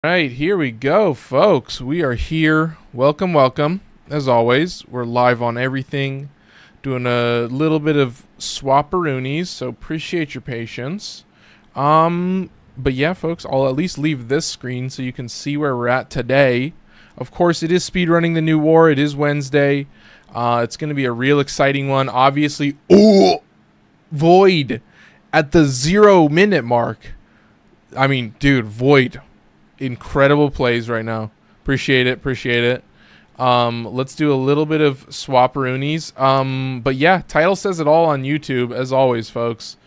Right, here we go, folks. We are here. Welcome, welcome. As always, we're live on everything, doing a little bit of swapperoonies, so appreciate your patience. But yeah, folks, I'll at least leave this screen so you can see where we're at today. Of course, it is Speedrunning the New War. It is Wednesday. It's going to be a real exciting one. Obviously, Void at the 0-minute mark. I mean, dude, Void. Incredible plays right now. Appreciate it. Let's do a little bit of swapperoonies. But yeah, title says it all on YouTube, as always, folks.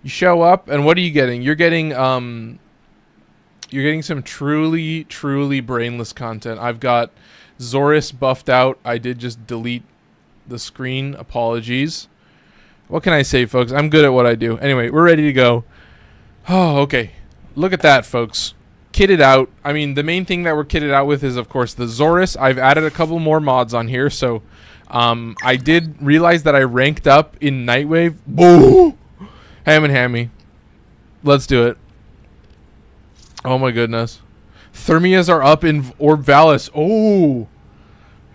You show up, and what are you getting? You're getting some truly brainless content. I've got Xoris buffed out. I did just delete the screen. Apologies. What can I say, folks? I'm good at what I do. Anyway, we're ready to go. Oh, okay. Look at that, folks. Kitted out. I mean, the main thing that we're kitted out with is, of course, the Xoris. I've added a couple more mods on here, so I did realize that I ranked up in Nightwave. Boo! Ham and hammy. Let's do it. Oh my goodness. Thermias are up in Orvalis. Oh!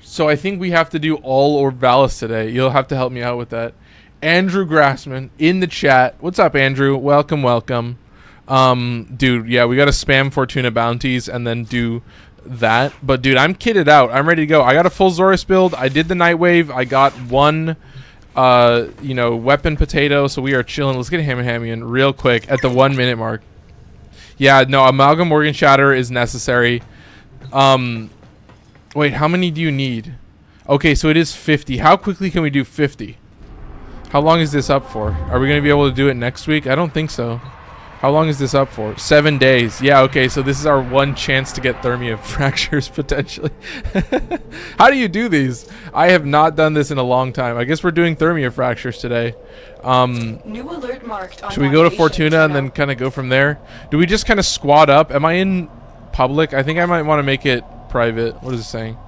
So I think we have to do all Orvalis today. You'll have to help me out with that. Andrew Grassman in the chat. What's up, Andrew? Welcome, welcome. Dude, yeah, we gotta spam Fortuna bounties and then do that. But dude, I'm kitted out. I'm ready to go. I got a full Xoris build. I did the Nightwave. I got one weapon potato, so we are chilling. Let's get a hammy in real quick at the 1 minute mark. Yeah, no, Amalgam Organ Shatter is necessary. Wait, how many do you need? Okay, so it is 50. How quickly can we do 50? How long is this up for? Are we gonna be able to do it next week? I don't think so. How long is this up for? 7 days. Yeah, okay, so this is our one chance to get Thermia fractures, potentially. How do you do these? I have not done this in a long time. I guess we're doing Thermia fractures today. New alert marked on should we go to Fortuna and then kind of go from there? Do we just kind of squad up? Am I in public? I think I might want to make it private. What is it saying?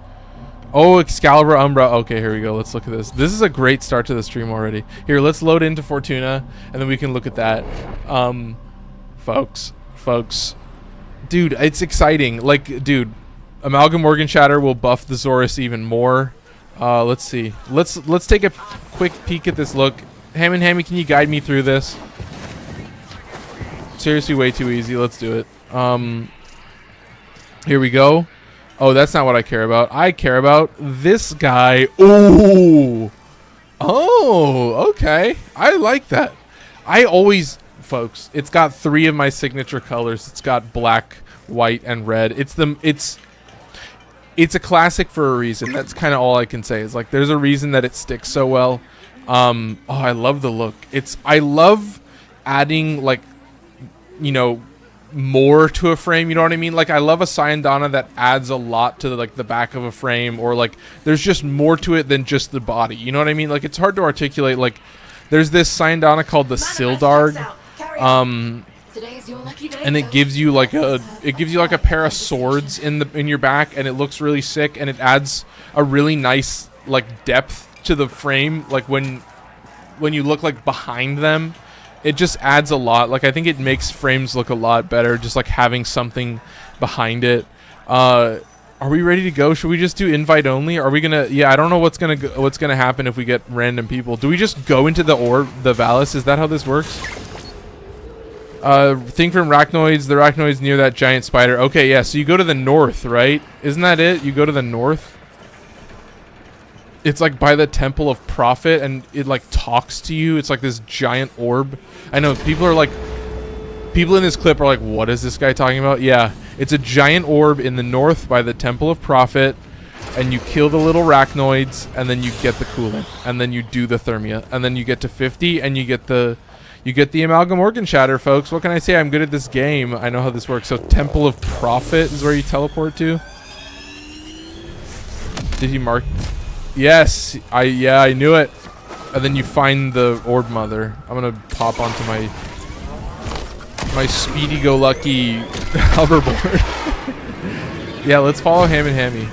Oh, Excalibur Umbra. Okay, here we go. Let's look at this. This is a great start to the stream already. Here, let's load into Fortuna, and then we can look at that. Folks, dude, it's exciting. Like, dude, Amalgam Organ Shatter will buff the Xoris even more. Let's see. Let's take a quick peek at this look. Ham and Hammy, can you guide me through this? Seriously, way too easy. Let's do it. Here we go. Oh, that's not what I care about. I care about this guy. Ooh. Oh, okay. I like that. I always... Folks, it's got 3 of my signature colors. It's got black, white, and red. It's a classic for a reason. That's kind of all I can say. Is like there's a reason that it sticks so well. Oh, I love the look. I love adding, like, more to a frame. You know what I mean? Like, I love a Syandana that adds a lot to the back of a frame, or like there's just more to it than just the body. You know what I mean? Like, it's hard to articulate. Like, there's this Syandana called the Sildarg. And it gives you like a pair of swords in your back, and it looks really sick, and it adds a really nice like depth to the frame. Like when you look like behind them, it just adds a lot. Like, I think it makes frames look a lot better just like having something behind it. Are we ready to go? Should we just do invite only? Are we gonna? Yeah, I don't know what's gonna happen if we get random people. Do we just go into the Valis? Is that how this works? Thing from Arachnoids. The Arachnoids near that giant spider. Okay, yeah, so you go to the north, right? Isn't that it? You go to the north? It's like by the Temple of Prophet, and it like talks to you. It's like this giant orb. I know people in this clip are like, what is this guy talking about? Yeah, it's a giant orb in the north by the Temple of Prophet, and you kill the little Arachnoids, and then you get the coolant, and then you do the Thermia, and then you get to 50, and you get the Amalgam Organ Shatter, folks. What can I say? I'm good at this game. I know how this works. So Temple of Prophet is where you teleport to. Did he mark? Yes. I knew it. And then you find the Orb Mother. I'm gonna pop onto my speedy-go-lucky hoverboard. Yeah, let's follow Ham and Hammy.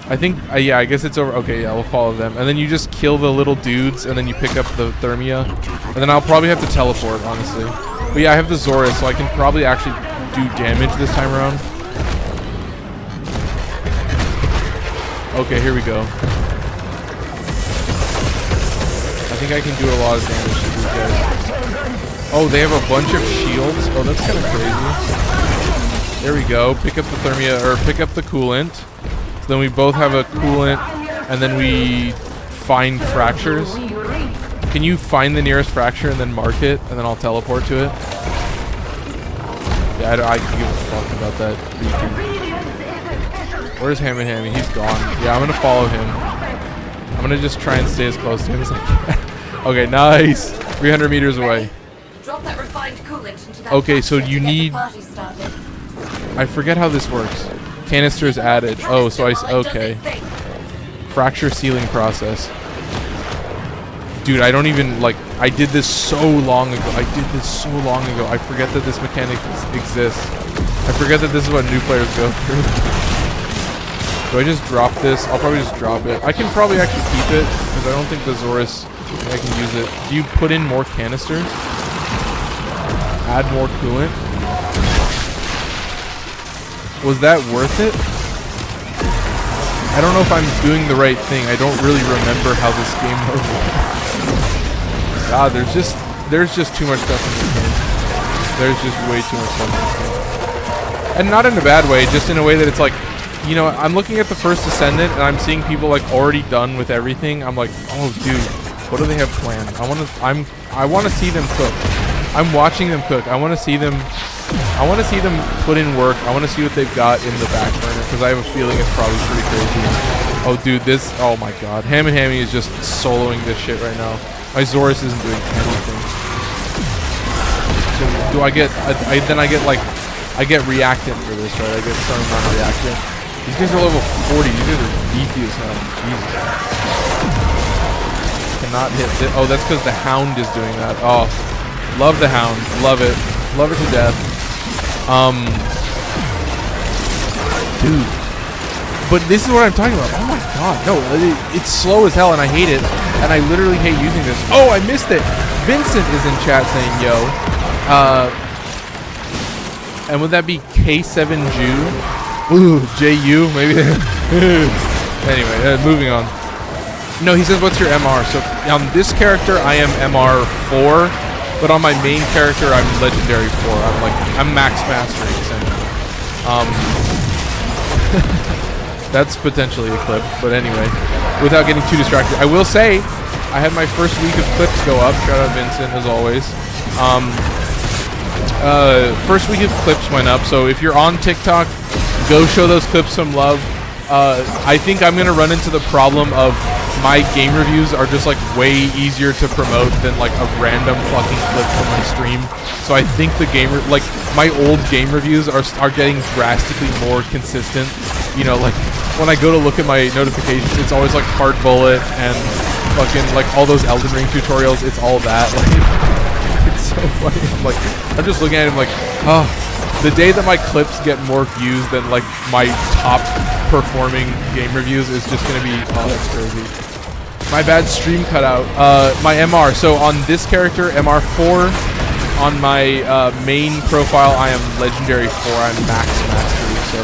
I think, yeah, I guess it's over. Okay, yeah, we'll follow them. And then you just kill the little dudes, and then you pick up the Thermia. And then I'll probably have to teleport, honestly. But yeah, I have the Xoris, so I can probably actually do damage this time around. Okay, here we go. I think I can do a lot of damage to these guys. Oh, they have a bunch of shields. Oh, that's kind of crazy. There we go. Pick up the thermia, or pick up the coolant. So then we both have a coolant, and then we find fractures. Can you find the nearest fracture and then mark it, and then I'll teleport to it? Yeah, I can give a fuck about that beacon. Where's Hammy Hammy? He's gone. Yeah, I'm gonna follow him. I'm gonna just try and stay as close to him as I can. Okay, nice. 300 meters away. Drop that refined coolant into that Okay, so fracture you to get the need... party started. I forget how this works. Canisters added. Oh, so okay. Fracture sealing process. Dude, I don't even, like, I did this so long ago. I forget that this mechanic exists. I forget that this is what new players go through. Do I just drop this? I'll probably just drop it. I can probably actually keep it, because I don't think the Xoris, I can use it. Do you put in more canisters? Add more coolant? Was that worth it? I don't know if I'm doing the right thing. I don't really remember how this game works. God, there's just too much stuff in this game. There's just way too much stuff in this game. And not in a bad way, just in a way that it's like, you know, I'm looking at the first Ascendant and I'm seeing people like already done with everything. I'm like, oh dude, what do they have planned? I want to see them cook. I'm watching them cook. I want to see them put in work. I want to see what they've got in the back burner, because I have a feeling it's probably pretty crazy. Oh dude, this, oh my god. Ham and Hammy is just soloing this shit right now. My Xoris isn't doing anything. So do I get, I get reactant for this, right? I get some amount of reactant. These guys are level 40. These guys are beefy as hell. Jesus. Cannot hit it. Oh, that's because the Hound is doing that. Oh, love the Hound. Love it. Love it to death. Dude. But this is what I'm talking about. Oh my god. No, it's slow as hell and I hate it. And I literally hate using this. Oh, I missed it. Vincent is in chat saying, yo. And would that be K7Ju? Ooh, JU? Maybe. Anyway, moving on. No, he says, what's your MR? So on this character, I am MR 4. But on my main character, I'm Legendary 4. I'm Max Mastering, essentially. That's potentially a clip, but anyway, without getting too distracted, I will say, I had my first week of clips go up. Shout out Vincent, as always. First week of clips went up, so if you're on TikTok, go show those clips some love. I think I'm gonna run into the problem of my game reviews are just like way easier to promote than like a random fucking clip from my stream. So I think the like my old game reviews are getting drastically more consistent. You know, like when I go to look at my notifications, it's always like Hard Bullet and fucking like all those Elden Ring tutorials. It's all that. Like, it's so funny. I'm just looking at it like, oh, the day that my clips get more views than like my top performing game reviews is just gonna be, oh, that's crazy. My bad, stream cutout. My MR. So on this character, MR 4. On my main profile, I am Legendary 4. I'm Max Mastery. So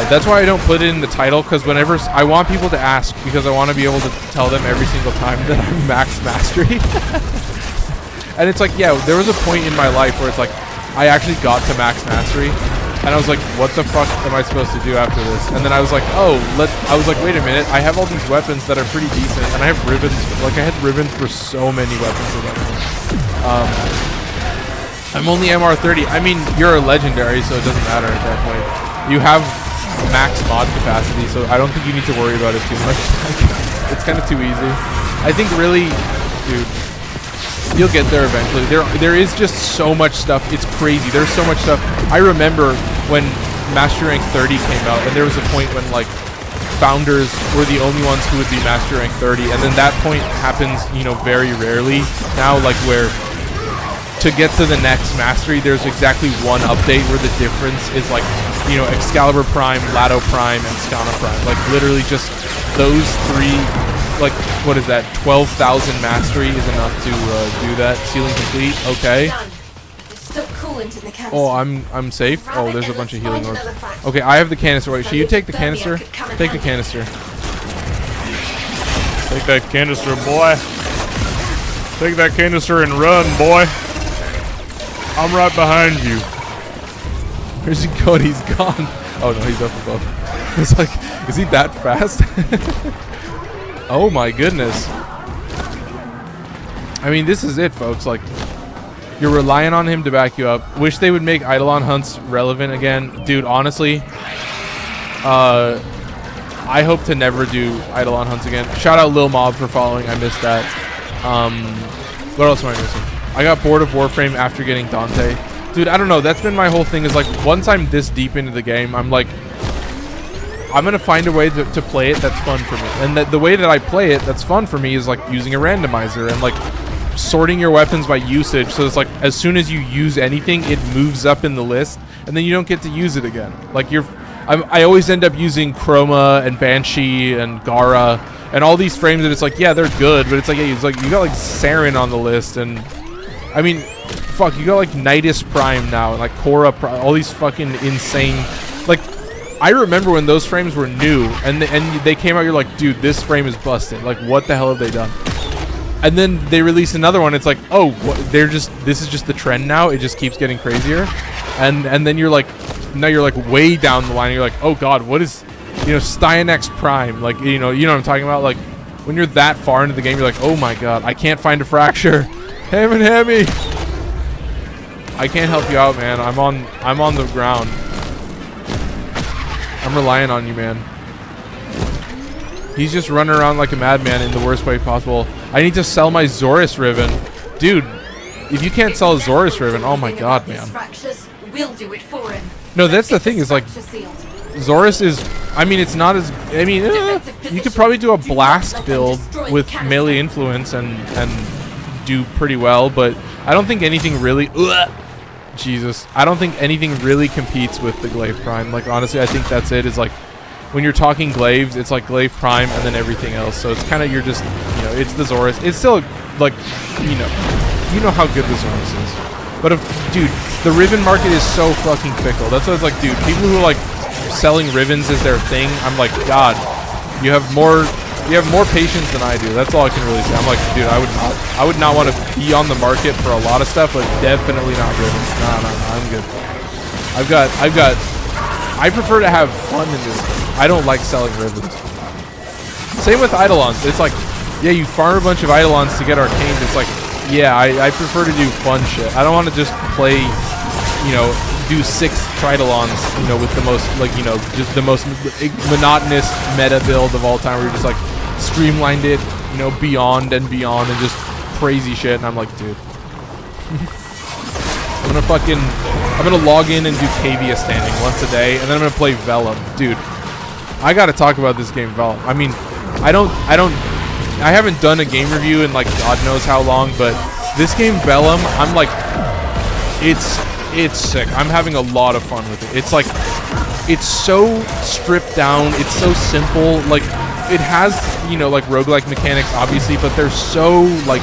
that's why I don't put it in the title, because whenever I want people to ask, because I want to be able to tell them every single time that I'm Max Mastery. And it's like, yeah, there was a point in my life where it's like I actually got to Max Mastery. And I was like, what the fuck am I supposed to do after this? And then I was like, oh, I was like, wait a minute. I have all these weapons that are pretty decent. And I have ribbons. Like, I had ribbons for so many weapons at that point. I'm only MR 30. I mean, you're a legendary, so it doesn't matter at that point. You have max mod capacity, so I don't think you need to worry about it too much. It's kind of too easy. I think really, dude, you'll get there eventually. There is just so much stuff. It's crazy. There's so much stuff. I remember when Master Rank 30 came out, and there was a point when like founders were the only ones who would be Master Rank 30, and then that point happens, you know, very rarely now. Like where to get to the next mastery, there's exactly one update where the difference is like, you know, Excalibur Prime, Lado Prime, and Skana Prime. Like literally just those three. Like, what is that? 12,000 mastery is enough to do that. Sealing complete. Okay. coolant in the canister. Oh, I'm safe. Oh, there's a bunch of healing orbs. Another factory. Okay, I have the canister. Wait, should you take the canister? Take the canister. Take that canister, boy. Take that canister and run, boy. I'm right behind you. Where's he going? He's gone. Oh no, he's up above. It's like, is he that fast? Oh my goodness. I mean, this is it, folks. Like, you're relying on him to back you up. Wish they would make Eidolon hunts relevant again. Dude, honestly, I hope to never do Eidolon hunts again. Shout out Lil Mob for following. I missed that. What else am I missing? I got bored of Warframe after getting Dante. Dude, I don't know. That's been my whole thing, is like, once I'm this deep into the game, I'm like, I'm going to find a way to play it that's fun for me. And the way that I play it that's fun for me is like using a randomizer and like sorting your weapons by usage. So it's like, as soon as you use anything, it moves up in the list and then you don't get to use it again. Like I always end up using Chroma and Banshee and Gara and all these frames, and it's like, yeah, they're good, but it's like, yeah, it's like you got like Saren on the list, and I mean, fuck, you got like Nidus Prime now, and like Korra Prime, all these fucking insane, like, I remember when those frames were new, and they came out, you're like, dude, this frame is busted, like, what the hell have they done? And then they release another one, it's like, oh, this is just the trend now, it just keeps getting crazier, and then you're like, now you're like way down the line, and you're like, oh god, what is, you know, Stynex Prime, like, you know what I'm talking about, like, when you're that far into the game, you're like, oh my god, I can't find a fracture, Hammy, I can't help you out, man, I'm on the ground, I'm relying on you, man. He's just running around like a madman in the worst way possible. I need to sell my Xoris Riven, dude. If you can't sell a Xoris Riven, oh my god, man. We'll do it for him. No, that's the thing, is like, Xoris is, I mean, it's not as, I mean, you could probably do a blast build with melee influence and do pretty well, but I don't think anything really, Jesus, I don't think anything really competes with the Glaive Prime. Like, honestly, I think that's it, is like, when you're talking Glaives, it's like Glaive Prime and then everything else, so it's kind of, you're just, you know, it's the Xoris. It's still, like, you know how good the Xoris is. But dude, the Riven market is so fucking fickle. That's what it's like, dude. People who are like selling Rivens as their thing, I'm like, God, you have more patience than I do. That's all I can really say. I'm like, dude, I would not want to be on the market for a lot of stuff, but definitely not Rivens. No, I'm good. I prefer to have fun in this. I don't like selling Rivens. Same with Eidolons. It's like, yeah, you farm a bunch of Eidolons to get Arcanes. It's like, yeah, I prefer to do fun shit. I don't want to just play, you know, do 6 Tridolons, you know, with the most, like, you know, just the most monotonous meta build of all time, where you're just like streamlined it, you know, beyond and beyond, and just crazy shit. And I'm like, dude, I'm gonna log in and do Cavia standing once a day, and then I'm gonna play Vellum, dude. I gotta talk about this game, Vellum. I mean, I haven't done a game review in like God knows how long, but this game Vellum, I'm like, it's sick. I'm having a lot of fun with it. It's like, it's so stripped down, it's so simple. Like, it has, you know, like roguelike mechanics obviously, but they're so like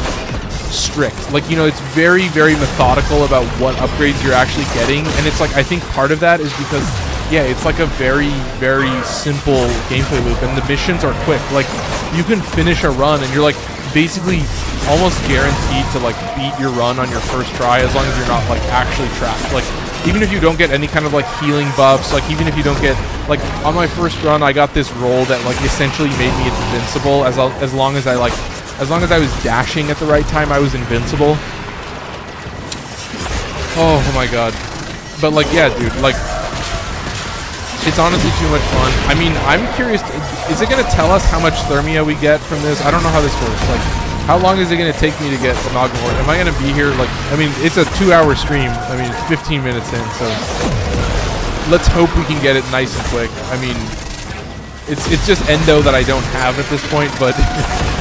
strict. Like, you know, it's very, very methodical about what upgrades you're actually getting, and it's like, I think part of that is because, yeah, it's like a very, very simple gameplay loop, and the missions are quick. Like, you can finish a run, and you're like basically almost guaranteed to like beat your run on your first try, as long as you're not like actually trapped. Like, even if you don't get any kind of like healing buffs, like even if you don't get, like, on my first run, I got this roll that like essentially made me invincible. As long as I was dashing at the right time, I was invincible. Oh my god. But like, yeah, dude, like, it's honestly too much fun. I mean, I'm curious, is it going to tell us how much Thermia we get from this? I don't know how this works. Like, how long is it going to take me to get the Magmor? Am I going to be here, like, I mean, it's a 2-hour stream. I mean, it's 15 minutes in, so let's hope we can get it nice and quick. I mean, it's just Endo that I don't have at this point, but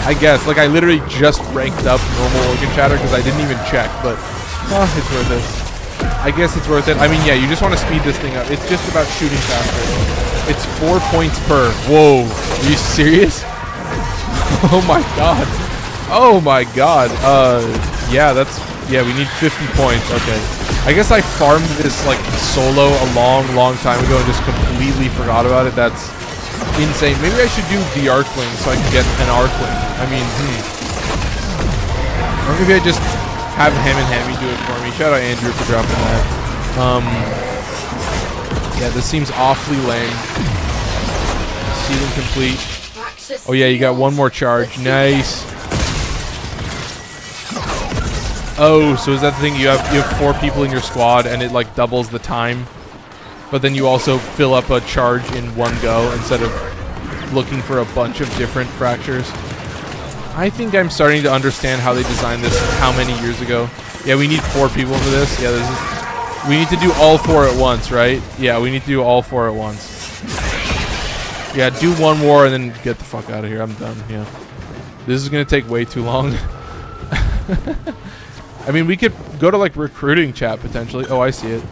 I guess, like, I literally just ranked up normal organ chatter because I didn't even check, but it's worth it. I guess it's worth it. I mean, yeah, you just want to speed this thing up. It's just about shooting faster. It's 4 points per. Whoa. Are you serious? Oh my god. Oh my god. Yeah, that's Yeah, we need 50 points. Okay. I guess I farmed this like solo a long time ago and just completely forgot about it. That's insane. Maybe I should do the Archwing so I can get an Archwing. I mean, or maybe I just have him and Hammy do it for me. Shout out Andrew for dropping that. Yeah, this seems awfully lame. Sealing complete. Oh yeah, you got one more charge. Nice. Oh, so is that the thing? You have 4 people in your squad and it like doubles the time, but then you also fill up a charge in one go instead of looking for a bunch of different fractures. I think I'm starting to understand how they designed this how many years ago. Yeah, we need 4 people for this. Yeah, we need to do all 4 at once, right? Yeah, we need to do all 4 at once. Yeah, do one more and then get the fuck out of here. I'm done. Yeah. This is going to take way too long. I mean, we could go to like recruiting chat potentially. Oh, I see it.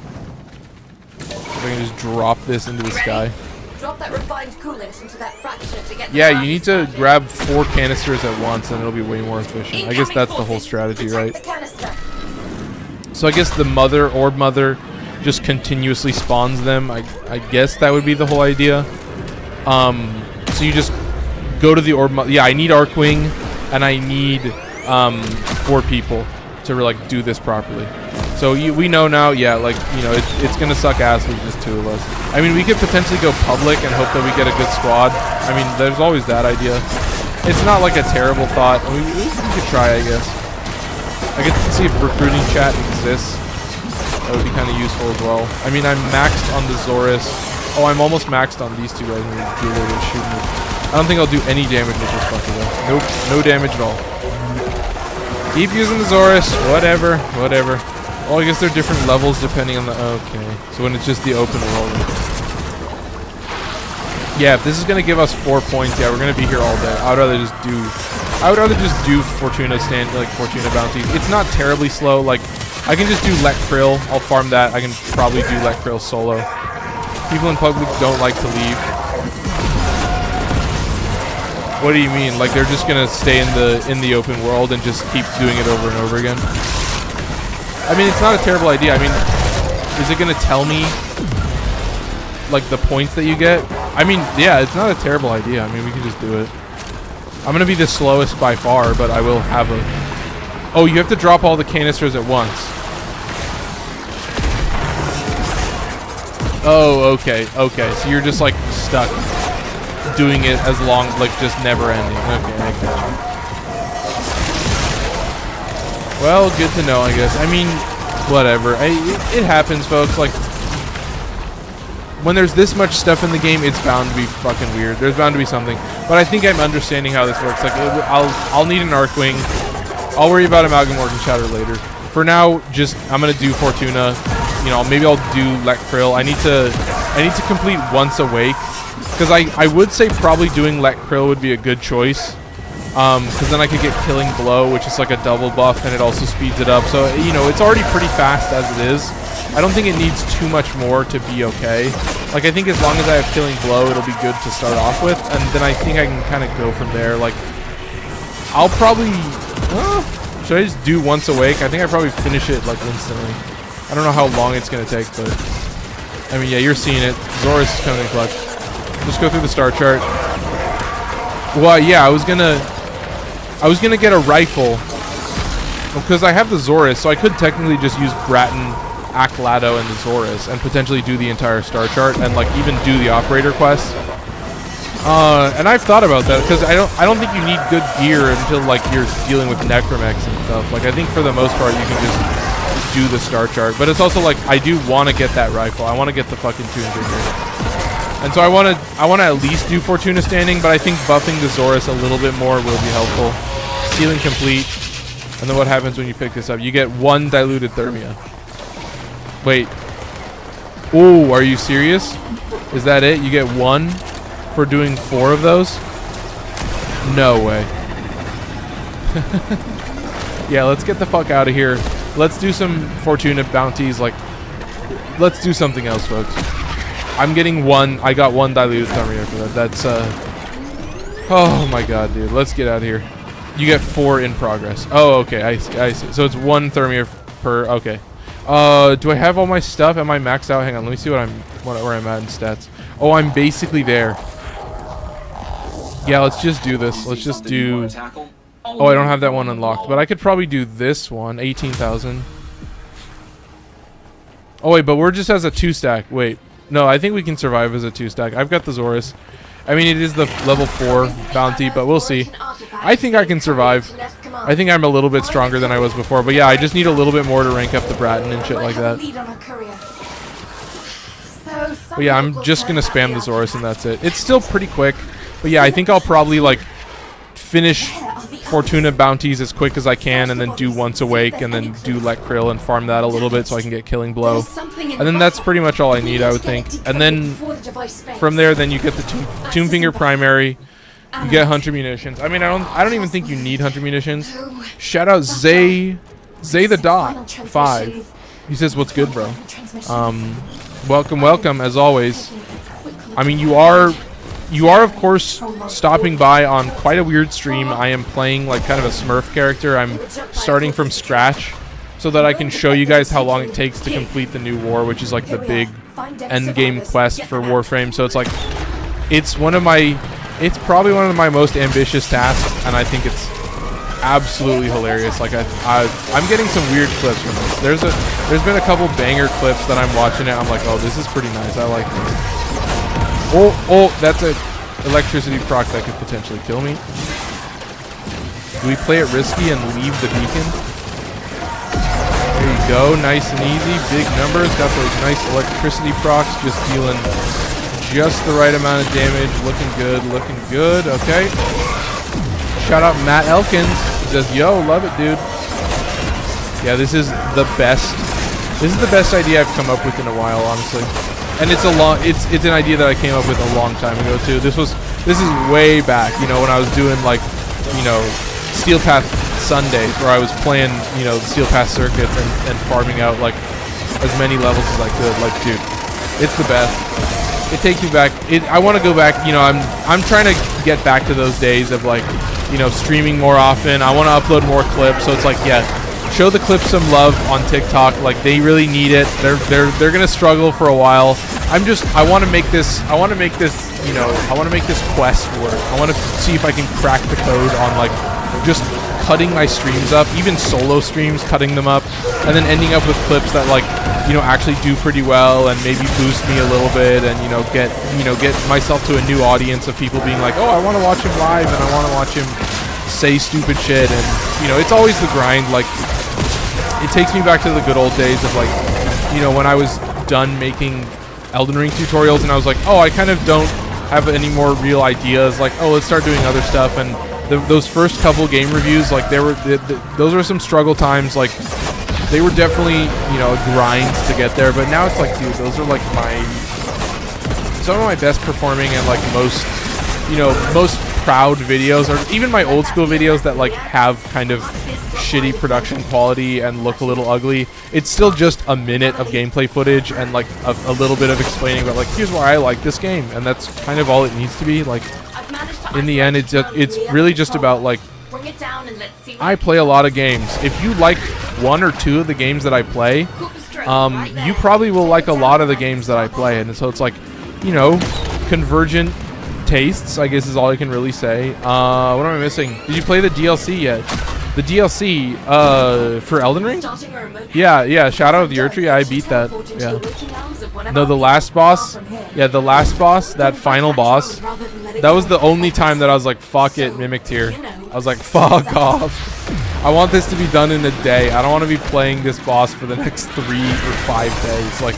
If I can just drop this into the sky. Drop that refined coolant into that fracture to get Yeah, you need to grab 4 canisters at once and it'll be way more efficient. I guess that's the whole strategy, right? So I guess the mother orb mother just continuously spawns them. I guess that would be the whole idea. So you just go to the orb mother. Yeah, I need Archwing and I need 4 people to like do this properly. So we know now, yeah, like, you know, it's gonna suck ass with just 2 of us. I mean, we could potentially go public and hope that we get a good squad. I mean, there's always that idea. It's not like a terrible thought. I mean, we could try, I guess. I get to see if recruiting chat exists. That would be kind of useful as well. I mean, I'm maxed on the Xoris. Oh, I'm almost maxed on these 2 guys who are shooting me. I don't think I'll do any damage with this fucker though. Nope, no damage at all. Keep using the Xoris. Whatever. Well, I guess they're different levels depending on the... Okay. So when it's just the open world. Yeah, if this is going to give us 4 points, yeah, we're going to be here all day. I would rather just do Fortuna Fortuna bounties. It's not terribly slow. Like, I can just do Let Krill. I'll farm that. I can probably do Let Krill solo. People in public don't like to leave. What do you mean? Like they're just gonna stay in the open world and just keep doing it over and over again? I mean, it's not a terrible idea. I mean, is it gonna tell me like the points that you get? I mean, yeah, it's not a terrible idea. I mean, we can just do it. I'm gonna be the slowest by far, but I will have a... Oh, you have to drop all the canisters at once. Oh, okay. So you're just like stuck doing it as long, like just never ending. Okay, I got you. Well, good to know, I guess. I mean, whatever. It happens, folks. Like, when there's this much stuff in the game, it's bound to be fucking weird. There's bound to be something. But I think I'm understanding how this works. Like, I'll need an Archwing. I'll worry about Amalgam Organ Shatter later. For now, I'm gonna do Fortuna. You know, maybe I'll do Let Krill. I need to complete Once Awake. Because I would say probably doing Let Krill would be a good choice. Because then I could get Killing Blow, which is like a double buff, and it also speeds it up. So, you know, it's already pretty fast as it is. I don't think it needs too much more to be okay. Like, I think as long as I have Killing Blow, it'll be good to start off with. And then I think I can kind of go from there. Like, I'll probably... should I just do Once Awake? I think I probably finish it, like, instantly. I don't know how long it's going to take, but... I mean, yeah, you're seeing it. Xoris is coming in clutch. Just go through the star chart. Well, yeah, I was gonna get a rifle because I have the Xoris, so I could technically just use Bratton, Aclato, and the Xoris, and potentially do the entire star chart and like even do the operator quest. And I've thought about that because I don't think you need good gear until like you're dealing with Necromex and stuff. Like I think for the most part you can just do the star chart, but it's also like I do want to get that rifle. I want to get the fucking Toon Finger. And so I want to at least do Fortuna Standing, but I think buffing the Xoris a little bit more will be helpful. Sealing complete. And then what happens when you pick this up? You get 1 diluted Thermia. Wait. Ooh, are you serious? Is that it? You get 1 for doing 4 of those? No way. Yeah, let's get the fuck out of here. Let's do some Fortuna bounties. Like, let's do something else, folks. I'm getting 1. I got 1 diluted Thermia for that. That's, oh my god, dude. Let's get out of here. You get 4 in progress. Oh, okay. I see. So it's 1 thermia per. Okay. Do I have all my stuff? Am I maxed out? Hang on. Let me see where I'm at in stats. Oh, I'm basically there. Yeah, let's just do this. Let's just do. Oh, I don't have that one unlocked, but I could probably do this one. 18,000. Oh wait, but we're just as a 2-stack. Wait, no, I think we can survive as a 2-stack. I've got the Xoris. I mean, it is the level 4 bounty, but we'll see. I think I can survive. I think I'm a little bit stronger than I was before, but yeah, I just need a little bit more to rank up the Bratton and shit like that. But yeah, I'm just gonna spam the Xoris and that's it. It's still pretty quick, but yeah, I think I'll probably like finish Fortuna bounties as quick as I can, and then do Once Awake, and then do Let Krill and farm that a little bit so I can get Killing Blow. And then that's pretty much all I need, I would think. And then from there, then you get the Tomb Finger primary. You get Hunter munitions. I mean, I don't even think you need Hunter munitions. Shout out Zay the Dot 5. He says, "What's good, bro?" Welcome as always. I mean, you are of course stopping by on quite a weird stream. I am playing like kind of a Smurf character. I'm starting from scratch so that I can show you guys how long it takes to complete the new war, which is like the big end game quest for Warframe. So it's like it's probably one of my most ambitious tasks, and I think it's absolutely hilarious. Like I'm getting some weird clips from this. There's been a couple banger clips that I'm watching it. I'm like, oh, this is pretty nice. I like this. Oh, that's a electricity proc that could potentially kill me. Do we play it risky and leave the beacon? There you go, nice and easy, big numbers. Got those nice electricity procs, just dealing just the right amount of damage. Looking good, okay. Shout out Matt Elkins. He says, yo, love it, dude. Yeah, this is the best idea I've come up with in a while, honestly. And it's an idea that I came up with a long time ago too. This is way back, you know, when I was doing like, you know, Steel Path Sundays, where I was playing, you know, Steel Path circuits and farming out like as many levels as I could. Like, dude, it's the best. It takes me back. I want to go back. You know, I'm trying to get back to those days of like, you know, streaming more often. I want to upload more clips. So it's like, yeah, show the clips some love on TikTok. Like, they really need it. They're gonna struggle for a while. I want to make this, you know, I want to make this quest work. I want to see if I can crack the code on like just cutting my streams up, even solo streams, cutting them up, and then ending up with clips that like, you know, actually do pretty well and maybe boost me a little bit, and you know, get myself to a new audience of people being like, oh, I want to watch him live and I want to watch him say stupid shit. And you know, it's always the grind. Like, it takes me back to the good old days of like, you know, when I was done making Elden Ring tutorials and I was like, oh, I kind of don't have any more real ideas. Like, oh, let's start doing other stuff. And those first couple game reviews, like, those were some struggle times. Like, they were definitely, you know, grinds to get there. But now it's like, dude, those are like some of my best performing and like most proud videos, or even my old school videos that like have kind of shitty production quality and look a little ugly. It's still just a minute of gameplay footage and like a little bit of explaining about like, here's why I like this game, and that's kind of all it needs to be. Like, in the end, it's really just about like, I play a lot of games. If you like one or two of the games that I play, you probably will like a lot of the games that I play. And so it's like, you know, convergent tastes, I guess, is all I can really say. What am I missing? Did you play the DLC yet? The DLC for Elden Ring? Yeah, shout out to the Erdtree. I beat that. Yeah. No, the last boss. Yeah, the last boss, that final boss. That was the only time that I was like, fuck it, Mimic Tier. I was like, fuck off. I want this to be done in a day. I don't want to be playing this boss for the next 3 or 5 days. Like,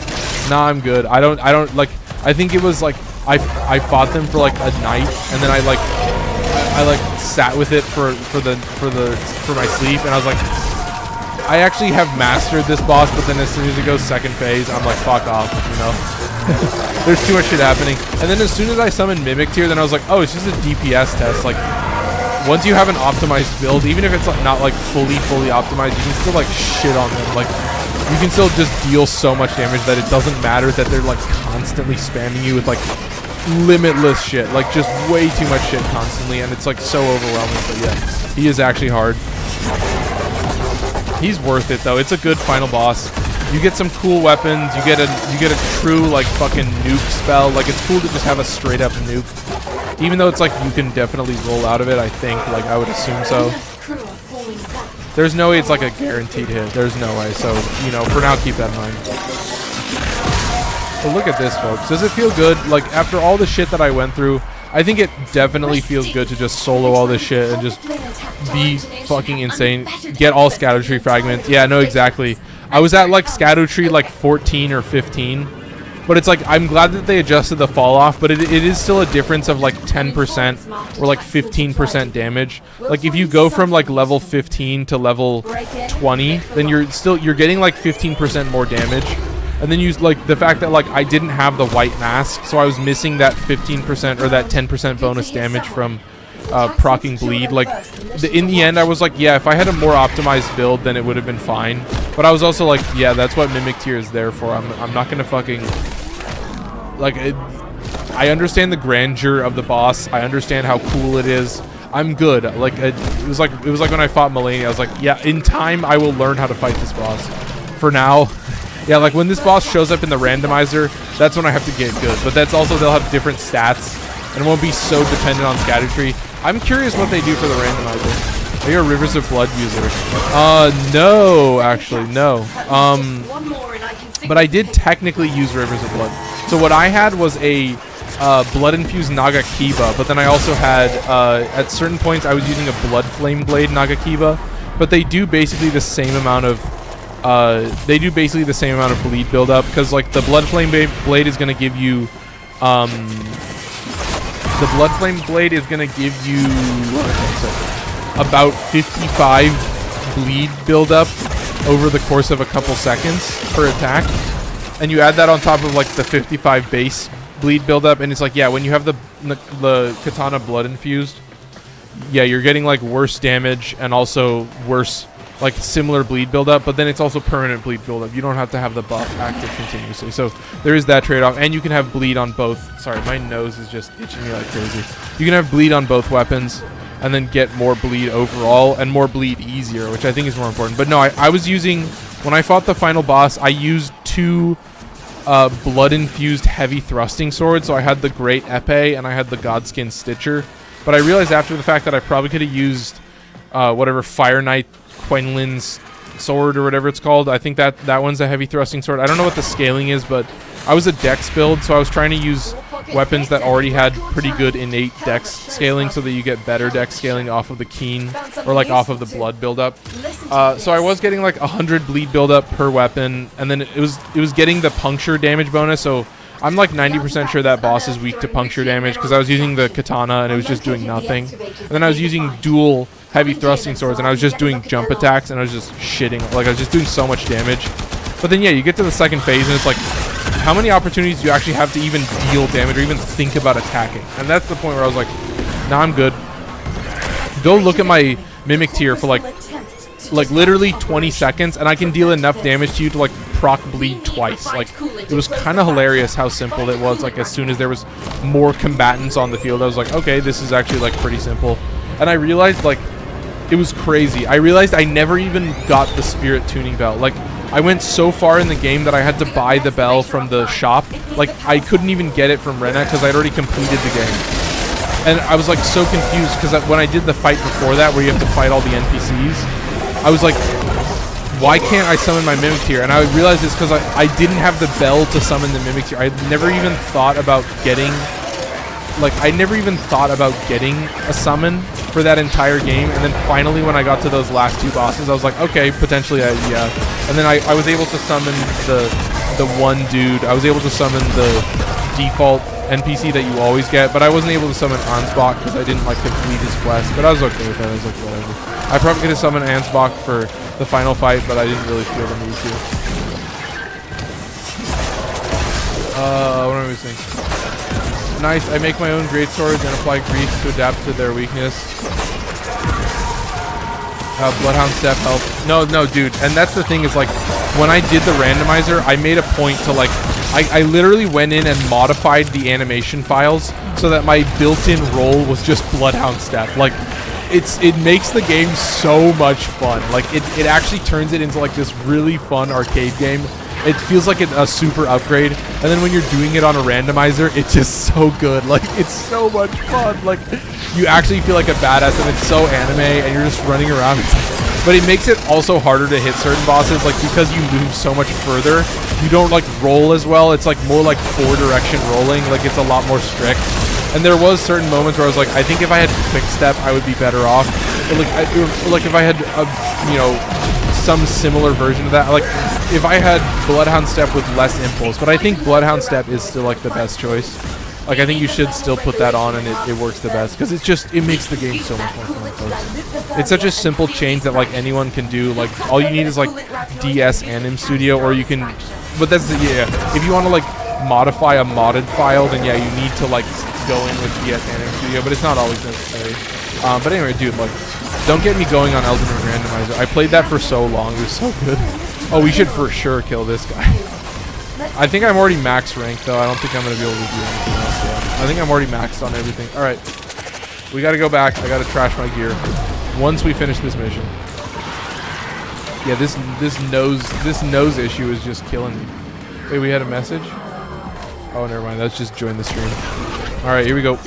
nah, I'm good. I don't like, I think it was like, I fought them for like a night, and then I sat with it for my sleep, and I was like, I actually have mastered this boss, but then as soon as it goes second phase, I'm like, fuck off, you know. There's too much shit happening. And then as soon as I summoned Mimic Tier, then I was like, oh, it's just a DPS test. Like, once you have an optimized build, even if it's like not like fully optimized, you can still like shit on them. Like, you can still just deal so much damage that it doesn't matter that they're like constantly spamming you with like, limitless shit. Like, just way too much shit constantly, and it's like so overwhelming. But yeah, he is actually hard. He's worth it though. It's a good final boss. You get some cool weapons. You get a true like fucking nuke spell. Like, it's cool to just have a straight up nuke. Even though it's like you can definitely roll out of it, I think. Like, I would assume so. There's no way it's like a guaranteed hit. There's no way. So, you know, for now, keep that in mind. So look at this, folks. Does it feel good? Like, after all the shit that I went through, I think it definitely feels good to just solo all this shit and just be fucking insane. Get all scatter tree fragments. Yeah, no, exactly. I was at like scatter tree like 14 or 15. But it's like, I'm glad that they adjusted the fall off, but it is still a difference of like 10% or like 15% damage. Like, if you go from like level 15 to level 20, then you're getting like 15% more damage. And then you like the fact that like I didn't have the white mask, so I was missing that 15% or that 10% bonus damage from proccing bleed. Like, in the end, I was like, yeah, if I had a more optimized build, then it would have been fine. But I was also like, yeah, that's what Mimic Tier is there for. I'm not gonna fucking like. I understand the grandeur of the boss. I understand how cool it is. I'm good. Like, it was like when I fought Melania. I was like, yeah, in time I will learn how to fight this boss. For now. Yeah, like when this boss shows up in the randomizer, that's when I have to get good. But that's also, they'll have different stats, and it won't be so dependent on scatter tree. I'm curious what they do for the randomizer. Are you a Rivers of Blood user? No, actually, no. But I did technically use Rivers of Blood. So what I had was a blood-infused Naga Kiba, but then I also had, at certain points, I was using a Blood Flame Blade Naga Kiba. But they do basically the same amount of bleed buildup, because like the Blood Flame Blade is going to give you about 55 bleed buildup over the course of a couple seconds per attack, and you add that on top of like the 55 base bleed buildup, and it's like, yeah, when you have the katana blood infused, yeah, you're getting like worse damage and also worse, like, similar bleed buildup, but then it's also permanent bleed buildup. You don't have to have the buff active continuously. So there is that trade-off, and you can have bleed on both. Sorry, my nose is just itching me like crazy. You can have bleed on both weapons, and then get more bleed overall, and more bleed easier, which I think is more important. But no, I was using, when I fought the final boss, I used 2 blood-infused heavy thrusting swords. So I had the Great Epee, and I had the Godskin Stitcher. But I realized after the fact that I probably could have used whatever Fire Knight Quenlin's sword or whatever it's called. I think that one's a heavy thrusting sword. I don't know what the scaling is, but I was a dex build, so I was trying to use weapons that already had pretty good innate dex scaling, so that you get better dex scaling off of the keen, or like off of the blood buildup. So I was getting like 100 bleed buildup per weapon, and then it was getting the puncture damage bonus. So I'm like 90% sure that boss is weak to puncture damage, because I was using the katana and it was just doing nothing. And then I was using dual heavy thrusting swords, and I was just doing jump attacks, and I was just shitting. Like, I was just doing so much damage. But then, yeah, you get to the second phase, and it's like, how many opportunities do you actually have to even deal damage or even think about attacking? And that's the point where I was like, nah, I'm good. Go look at my Mimic Tier for like literally 20 seconds, and I can deal enough damage to you to like proc bleed twice. Like, it was kind of hilarious how simple it was. Like, as soon as there was more combatants on the field, I was like, okay, this is actually like pretty simple. And I realized, like, it was crazy. I realized I never even got the Spirit Tuning Bell. Like, I went so far in the game that I had to buy the bell from the shop. Like, I couldn't even get it from Rena because I'd already completed the game. And I was like so confused, because when I did the fight before that, where you have to fight all the NPCs, I was like, why can't I summon my Mimic Tier? And I realized it's because I didn't have the bell to summon the Mimic Tier. I never even thought about getting... Like, I never even thought about getting a summon for that entire game. And then finally, when I got to those last 2 bosses, I was like, okay, potentially, yeah. And then I was able to summon the one dude. I was able to summon the default NPC that you always get, but I wasn't able to summon Ansbach because I didn't, like, complete his quest. But I was okay with that. I was like, whatever. I probably could have summoned Ansbach for the final fight, but I didn't really feel the need to. What am I missing? Nice. I make my own great swords and apply grease to adapt to their weakness. Bloodhound Step help. No, dude. And that's the thing is, like, when I did the randomizer, I made a point to, like, I literally went in and modified the animation files so that my built-in role was just Bloodhound Step. Like, it makes the game so much fun. Like, it actually turns it into like this really fun arcade game. It feels like a super upgrade, and then when you're doing it on a randomizer, it's just so good. Like, it's so much fun. Like, you actually feel like a badass, and it's so anime, and you're just running around. But it makes it also harder to hit certain bosses, like, because you move so much further, you don't like roll as well. It's like more like 4-direction rolling. Like, it's a lot more strict. And there was certain moments where I was like, I think if I had quick step, I would be better off. Or like if I had some similar version of that. Like, if I had Bloodhound Step with less impulse, but I think Bloodhound Step is still like the best choice. Like, I think you should still put that on, and it works the best because it makes the game so much more fun, folks. It's such a simple change that like anyone can do. Like, all you need is like DS Anim Studio, or you can. But that's if you want to like modify a modded file, then yeah, you need to like go in with DS Anim Studio, but it's not always necessary. But anyway, dude, like, don't get me going on Elden Ring Randomizer. I played that for so long. It was so good. Oh, we should for sure kill this guy. I think I'm already max ranked, though. I don't think I'm going to be able to do anything else yet. I think I'm already maxed on everything. All right. We got to go back. I got to trash my gear once we finish this mission. Yeah, this nose issue is just killing me. Wait, we had a message? Oh, never mind. Let's just join the stream. All right, here we go.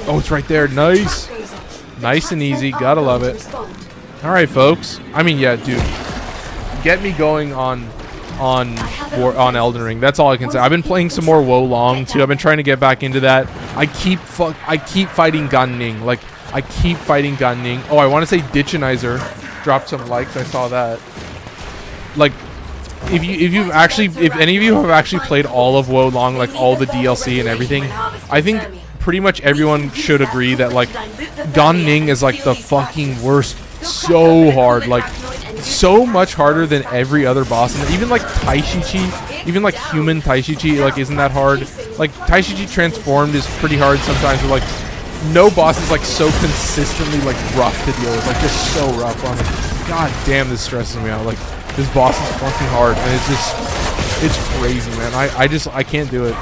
Oh, it's right there. Nice. Nice and easy. Gotta love it. All right, folks. I mean, yeah, dude. Get me going on Elden Ring. That's all I can say. I've been playing some more Wo Long too. I've been trying to get back into that. I keep fighting Gan Ning. Like, I keep fighting Gan Ning. Oh, I want to say Ditchinizer dropped some likes. I saw that. Like, if any of you have actually played all of Wo Long, like all the DLC and everything, I think pretty much everyone should agree that like Gan Ning is like the fucking worst. So hard, like so much harder than every other boss. And even like Taishichi, even like human Taishichi, like isn't that hard. Like Taishichi transformed is pretty hard sometimes, but like no boss is like so consistently like rough to deal with, like just so rough on it. God damn, this stresses me out. Like, this boss is fucking hard, and it's crazy, man. I can't do it.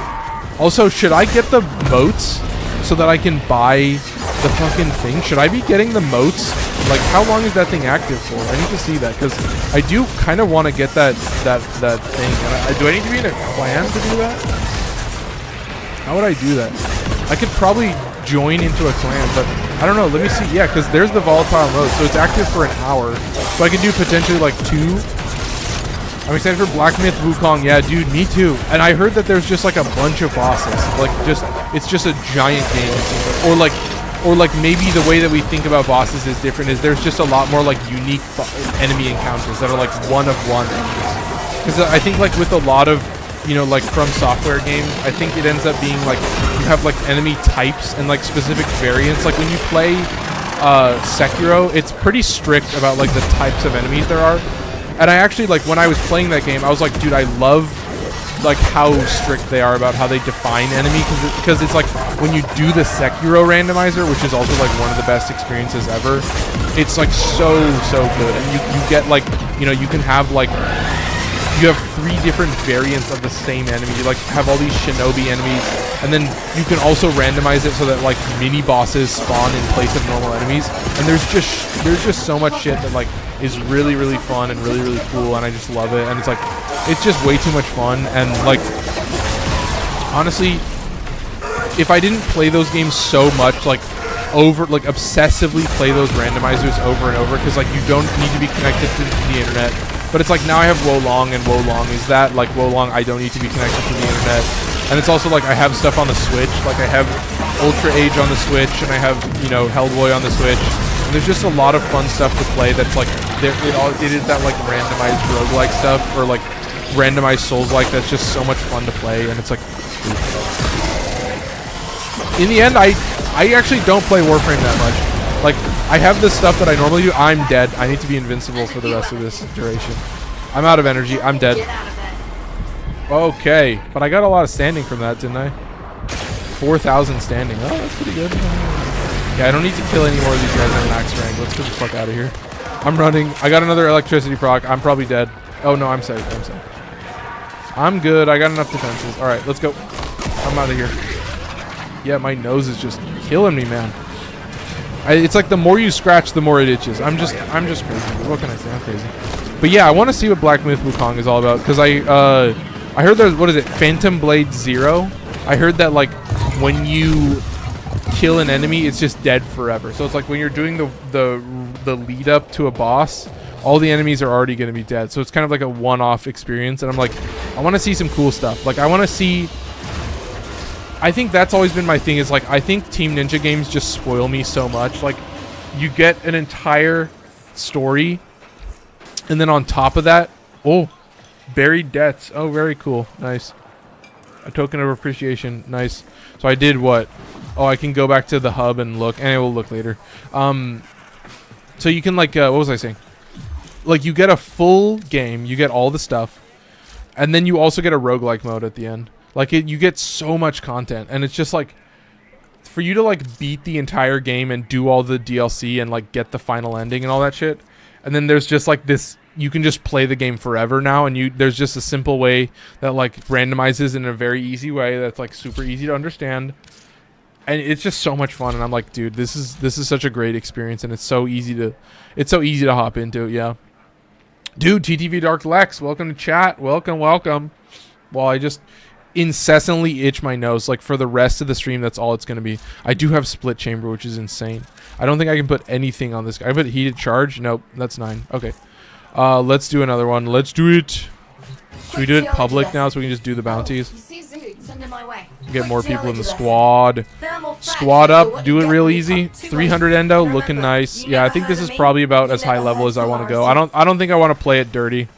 Also, should I get the motes so that I can buy the fucking thing? Should I be getting the motes? Like, how long is that thing active for? I need to see that, because I do kind of want to get that thing. And do I need to be in a clan to do that? How would I do that? I could probably join into a clan, but I don't know. Let me see. Yeah, because there's the volatile mode, so it's active for an hour. So I could do potentially like 2. I'm excited for Black Myth Wukong. Yeah, dude, me too. And I heard that there's just like a bunch of bosses. Like, it's just a giant game. Or like maybe the way that we think about bosses is different. Is there's just a lot more like unique enemy encounters that are like one-of-one enemies. Because I think like with a lot of, you know, like From Software games, I think it ends up being like you have like enemy types and like specific variants. Like when you play Sekiro, it's pretty strict about like the types of enemies there are. And I actually, like, when I was playing that game, I was like, dude, I love, like, how strict they are about how they define enemy, because it's like, when you do the Sekiro randomizer, which is also, like, one of the best experiences ever, it's, like, so good. And you get, like, you know, you can have, like, you have 3 different variants of the same enemy. You, like, have all these shinobi enemies, and then you can also randomize it so that, like, mini bosses spawn in place of normal enemies. And there's just so much shit that, like, is really fun and really cool, and I just love it. And it's like, it's just way too much fun. And like, honestly, if I didn't play those games so much, like obsessively play those randomizers over and over, because like you don't need to be connected to the internet. But it's like, now I have Wo Long, and Wo Long is that, like, Wo Long, I don't need to be connected to the internet. And it's also like, I have stuff on the Switch, like I have Ultra Age on the Switch, and I have, you know, Hellboy on the Switch. And there's just a lot of fun stuff to play that's like, it is that like randomized roguelike stuff, or like randomized Souls-like, that's just so much fun to play. And it's like, in the end, I actually don't play Warframe that much. Like, I have this stuff that I normally do. I'm dead. I need to be invincible for the rest of this duration. I'm out of energy. I'm dead. Okay, but I got a lot of standing from that, didn't I? 4,000 standing. Oh, that's pretty good. Yeah, I don't need to kill any more of these guys on max rank. Let's get the fuck out of here. I'm running. I got another electricity proc. I'm probably dead. Oh, no, I'm safe. I'm safe. I'm good. I got enough defenses. All right, let's go. I'm out of here. Yeah, my nose is just killing me, man. It's like the more you scratch, the more it itches. I'm just crazy. What can I say? I'm crazy. But yeah, I want to see what Black Myth Wukong is all about because I heard there's, what is it, Phantom Blade 0. I heard that like when you kill an enemy, it's just dead forever. So it's like when you're doing the lead up to a boss, all the enemies are already going to be dead. So it's kind of like a one-off experience. And I'm like, I want to see some cool stuff. Like I want to see. I think that's always been my thing. Is like I think Team Ninja games just spoil me so much. Like you get an entire story. And then on top of that, oh, buried debts. Oh, very cool. Nice. A token of appreciation. Nice. So I did what? Oh, I can go back to the hub and look. And I will look later. So you can like, what was I saying? Like you get a full game. You get all the stuff. And then you also get a roguelike mode at the end. Like you get so much content. And it's just like, for you to like beat the entire game and do all the DLC and like get the final ending and all that shit. And then there's just like this, you can just play the game forever now, and there's just a simple way that like randomizes in a very easy way that's like super easy to understand. And it's just so much fun, and I'm like, dude, this is such a great experience, and it's so easy to hop into, yeah. Dude, TTV Dark Lex, welcome to chat. Welcome. Well, I just incessantly itch my nose. Like for the rest of the stream, that's all it's gonna be. I do have split chamber, which is insane. I don't think I can put anything on this guy. I put heated charge. Nope, that's 9. Okay. Let's do another one. Let's do it. Should we do it public now so we can just do the bounties? Get more people in the squad. Squad up. Do it real easy. 300 endo. Looking nice. Yeah, I think this is probably about as high level as I want to go. I don't think I want to play it dirty.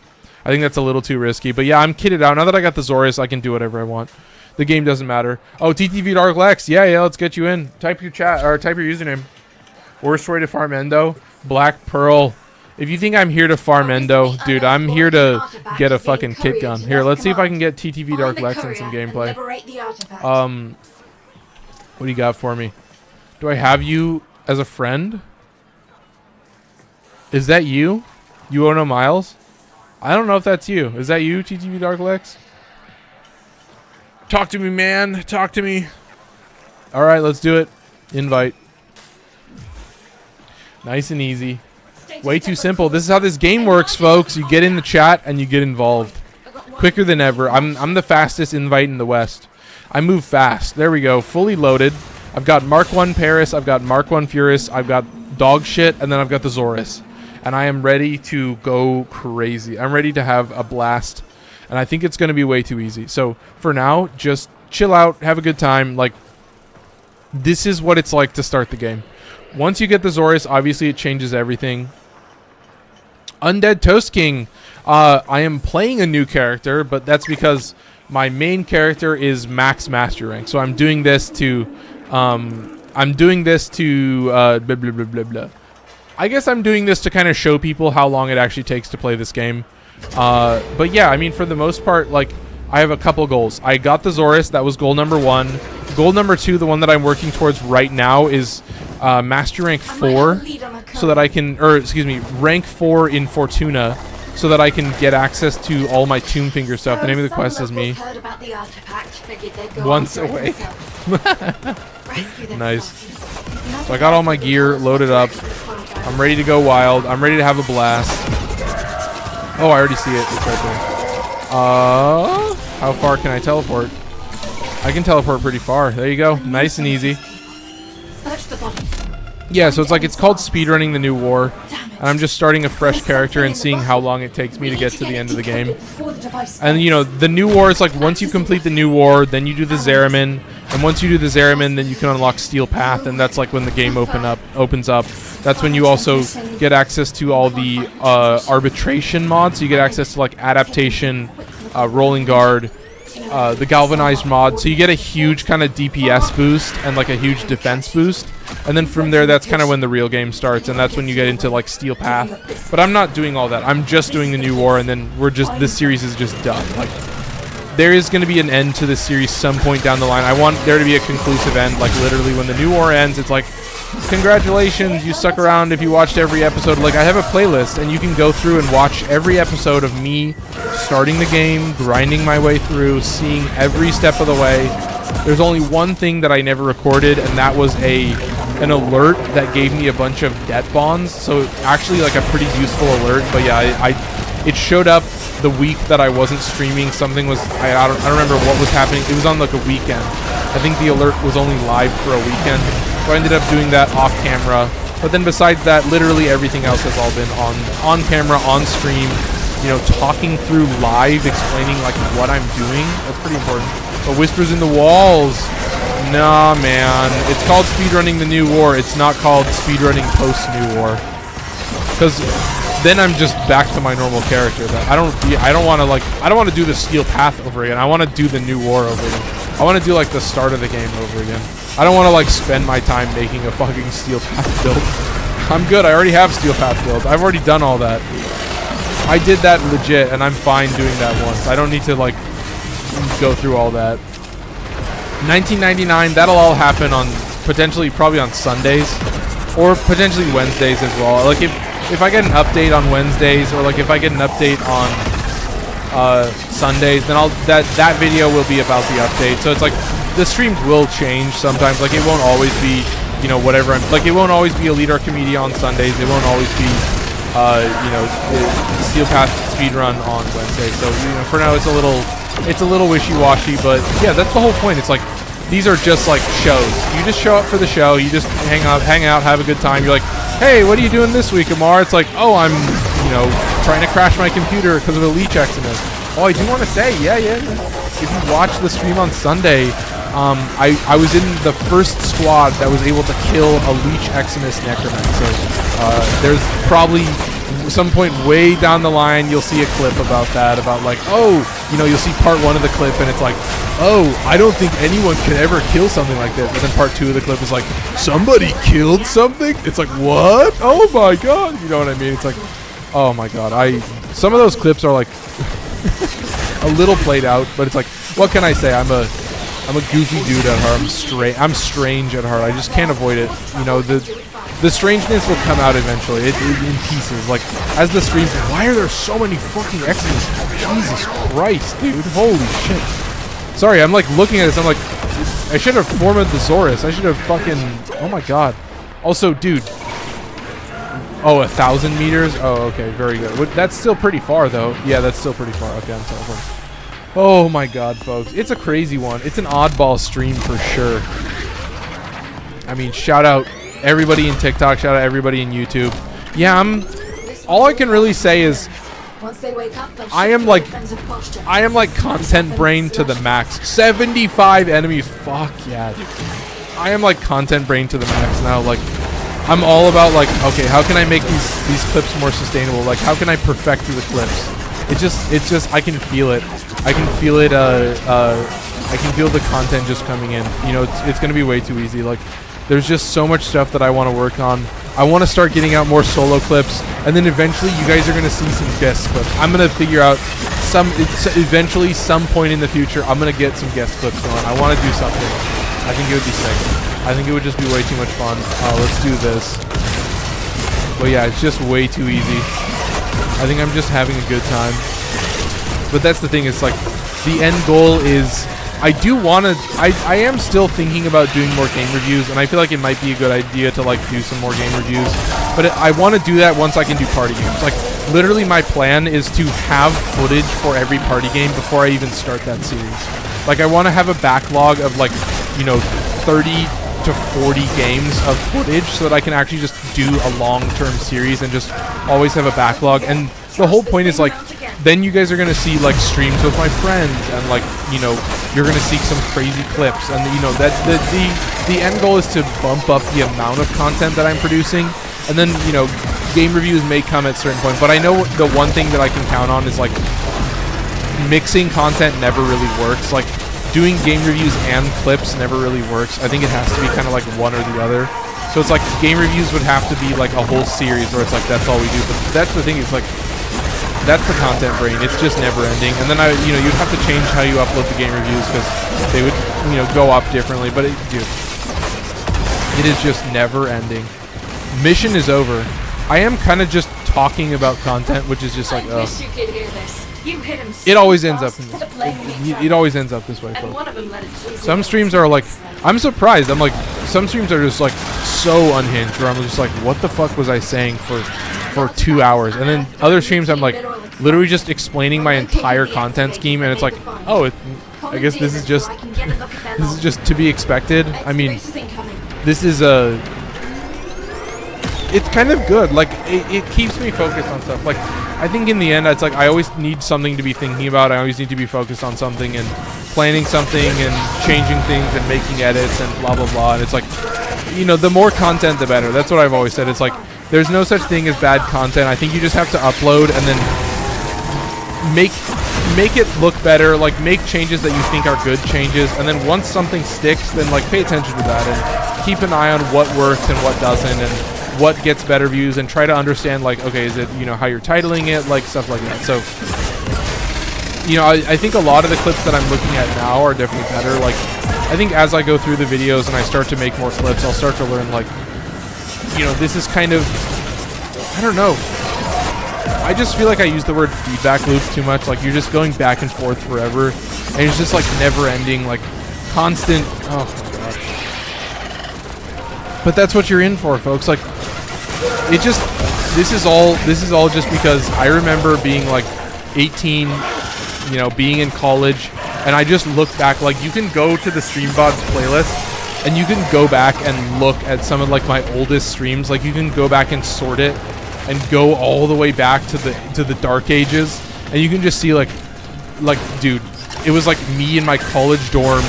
I think that's a little too risky. But yeah, I'm kitted out. Now that I got the Xoris, I can do whatever I want. The game doesn't matter. Oh, TTV Dark Lex. Yeah, let's get you in. Type your chat or type your username. Worst way to farm endo. Black Pearl. If you think I'm here to farm endo, dude, I'm here to get a fucking kit gun. Here, let's see if I can get TTV Dark Lex in some gameplay. What do you got for me? Do I have you as a friend? Is that you? You Ono Miles? I don't know if that's you. Is that you, TTV Dark Lex? Talk to me, man. Talk to me. All right, let's do it. Invite. Nice and easy. Way too simple. This is how this game works, folks. You get in the chat and you get involved. Quicker than ever. I'm the fastest invite in the West. I move fast. There we go. Fully loaded. I've got Mark 1 Paris. I've got Mark 1 Furus. I've got dog shit. And then I've got the Xoris. And I am ready to go crazy. I'm ready to have a blast. And I think it's going to be way too easy. So for now, just chill out. Have a good time. Like, this is what it's like to start the game. Once you get the Xoris, obviously it changes everything. Undead Toast King. I am playing a new character, but that's because my main character is max master rank. So I'm doing this to blah, blah, blah, blah, blah. I guess I'm doing this to kind of show people how long it actually takes to play this game. But yeah, I mean, for the most part, like, I have a couple goals. I got the Xoris. That was goal number 1. Goal number 2, the one that I'm working towards right now, is master rank 4, so that I can, or excuse me, rank 4 in Fortuna, so that I can get access to all my Tomb Finger stuff. The name of the quest is me. Once away. Nice. So I got all my gear loaded up. I'm ready to go wild. I'm ready to have a blast. Oh, I already see it. It's right there. How far can I teleport? I can teleport pretty far. There you go. Nice and easy. Yeah, so it's called Speedrunning the New War. And I'm just starting a fresh character and seeing how long it takes me to get to the end of the game. And, you know, the New War is like, once you complete the New War, then you do the Zeramin. And once you do the Zeramin, then you can unlock Steel Path. And that's like when the game opens up. That's when you also get access to all the arbitration mods. So you get access to like Adaptation, Rolling Guard, the Galvanized mod. So you get a huge kind of DPS boost and like a huge defense boost. And then from there, that's kind of when the real game starts, and that's when you get into like Steel Path. But I'm not doing all that. I'm just doing the New War, and then this series is just done. Like, there is going to be an end to this series some point down the line. I want there to be a conclusive end. Like, literally, when the New War ends, it's like, congratulations, you stuck around if you watched every episode. Like, I have a playlist, and you can go through and watch every episode of me starting the game, grinding my way through, seeing every step of the way. There's only one thing that I never recorded, and that was an alert that gave me a bunch of debt bonds. So actually like a pretty useful alert. But yeah, it showed up the week that I wasn't streaming. Something was, I don't remember what was happening. It was on like a weekend. I think the alert was only live for a weekend. So I ended up doing that off camera. But then besides that, literally everything else has all been on camera, on stream, you know, talking through live, explaining like what I'm doing. That's pretty important. But whispers in the walls. Nah, man. It's called Speedrunning the New War. It's not called Speedrunning Post New War. Because then I'm just back to my normal character. That I don't want to do the Steel Path over again. I want to do the New War over again. I want to do like the start of the game over again. I don't want to like spend my time making a fucking Steel Path build. I'm good. I already have Steel Path build. I've already done all that. I did that legit, and I'm fine doing that once. I don't need to like go through all that. 1999, that'll all happen on probably on Sundays or potentially Wednesdays as well. Like if I get an update on Wednesdays, or like if I get an update on Sundays, then that video will be about the update. So it's like the streams will change sometimes. Like it won't always be, you know, whatever. It won't always be Elite Archimedea on Sundays. It won't always be you know, Steel Path Speedrun on Wednesday. So, you know, for now it's a little wishy-washy, but yeah, that's the whole point. It's like these are just like shows. You just show up for the show, you just hang out, have a good time. You're like, hey, what are you doing this week, Amar? It's like, oh, I'm, you know, trying to crash my computer because of a leech Eximus. Oh, I do want to say, yeah. If you watch the stream on Sunday, I was in the first squad that was able to kill a leech Eximus Necromancer. There's probably some point way down the line you'll see a clip about that, about like, oh, you know, you'll see part 1 of the clip and it's like, oh, I don't think anyone can ever kill something like this. And then part 2 of the clip is like, somebody killed something? It's like, what? Oh my god. You know what I mean? It's like, oh my god. Some of those clips are like a little played out, but it's like, what can I say? I'm a goofy dude at heart. I'm strange at heart. I just can't avoid it. You know, the strangeness will come out eventually. In pieces. Like, as the streams, why are there so many fucking X's? Jesus Christ, dude. Holy shit. Sorry, I'm like looking at this, I'm like, I should have formed the Xoris. I should have fucking, oh my god. Also, dude. Oh, 1,000 meters? Oh, okay, very good. That's still pretty far, though. Yeah, that's still pretty far. Okay, I'm teleporting. Oh my god, folks. It's a crazy one. It's an oddball stream for sure. I mean, shout out everybody in TikTok, shout out everybody in YouTube. Yeah, all I can really say is I am like content brain to the max. 75 enemies. Fuck yeah, dude. I am like content brain to the max now. Like, I'm all about like, okay, how can I make these clips more sustainable? Like, how can I perfect the clips? It's just I can feel it. I can feel it. I can feel the content just coming in. You know, it's gonna be way too easy. Like, there's just so much stuff that I want to work on. I want to start getting out more solo clips, and then eventually you guys are gonna see some guest clips. I'm gonna figure out eventually some point in the future. I'm gonna get some guest clips going. I want to do something. I think it would be sick. I think it would just be way too much fun. Let's do this. But yeah, it's just way too easy. I think I'm just having a good time. But that's the thing, it's like, the end goal is, I am still thinking about doing more game reviews, and I feel like it might be a good idea to like do some more game reviews. But I want to do that once I can do party games. Like, literally my plan is to have footage for every party game before I even start that series. Like, I want to have a backlog of like, you know, 30 to 40 games of footage so that I can actually just do a long-term series and just always have a backlog. And the whole point is like, then you guys are going to see like streams with my friends, and like, you know, you're going to see some crazy clips, and you know, that the end goal is to bump up the amount of content that I'm producing. And then, you know, game reviews may come at a certain point, but I know the one thing that I can count on is like, mixing content never really works. Like, doing game reviews and clips never really works. I think it has to be kind of like one or the other. So it's like, game reviews would have to be like a whole series where it's like, that's all we do. But that's the thing, it's like, that's the content brain. It's just never ending. And then you know, you'd have to change how you upload the game reviews because they would, you know, go up differently. But dude, it is just never ending. Mission is over. I am kind of just talking about content, which is just like, I wish you could hear this. You hit him It so always ends up fast, in they're blaming each it other. always ends up this way, And folks. one of them let it chase Some him. streams are like, I'm surprised. I'm like, some streams are just like so unhinged where I'm just like, what the fuck was I saying for 2 hours? And then other streams I'm like literally just explaining my entire content scheme, and it's like, oh, I guess this is just to be expected. I mean, this is it's kind of good. Like it keeps me focused on stuff. Like I think in the end, it's like I always need something to be thinking about. I always need to be focused on something and planning something and changing things and making edits and blah blah blah. And it's like, you know, the more content, the better. That's what I've always said. It's like there's no such thing as bad content. I think you just have to upload and then make it look better. Like make changes that you think are good changes, and then once something sticks, then like pay attention to that and keep an eye on what works and what doesn't, and what gets better views, and try to understand like, okay, is it, you know, how you're titling it, like stuff like that. So, you know, I think a lot of the clips that I'm looking at now are definitely better. Like, I think as I go through the videos and I start to make more clips, I'll start to learn like, you know, this is kind of, I don't know. I just feel like I use the word feedback loops too much. Like you're just going back and forth forever, and it's just like never ending, like constant. Oh my gosh. But that's what you're in for, folks. Like it just, this is all just because I remember being like 18, you know, being in college, and I just look back. Like you can go to the StreamVods playlist and you can go back and look at some of like my oldest streams. Like you can go back and sort it and go all the way back to the dark ages, and you can just see like dude, it was like me in my college dorm,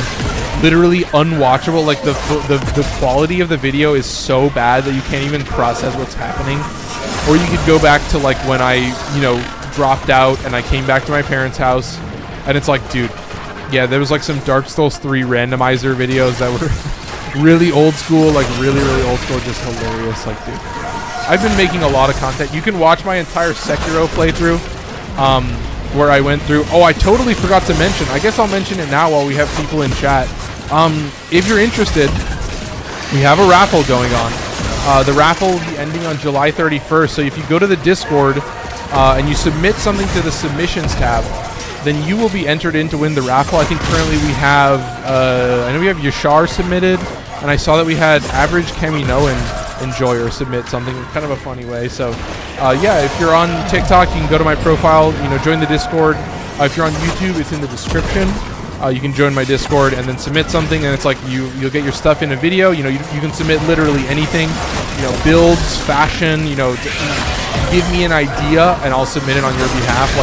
literally unwatchable. Like the quality of the video is so bad that you can't even process what's happening. Or you could go back to like when I, you know, dropped out and I came back to my parents' house, and it's like, dude, yeah, there was like some Dark Souls 3 randomizer videos that were really old school, like really old school, just hilarious. Like, dude, I've been making a lot of content. You can watch my entire Sekiro playthrough, where I went through. Oh, I totally forgot to mention. I guess I'll mention it now while we have people in chat. If you're interested, we have a raffle going on. The raffle will be ending on July 31st. So if you go to the Discord and you submit something to the submissions tab, then you will be entered in to win the raffle. I think currently we have, I know we have Yashar submitted, and I saw that we had Average Kaminoan Enjoyer submit something in kind of a funny way. So yeah, if you're on TikTok, you can go to my profile, you know, join the Discord. If you're on YouTube, it's in the description. You can join my Discord and then submit something, and it's like you'll get your stuff in a video. You know, you can submit literally anything, you know, builds, fashion, you know, give me an idea and I'll submit it on your behalf.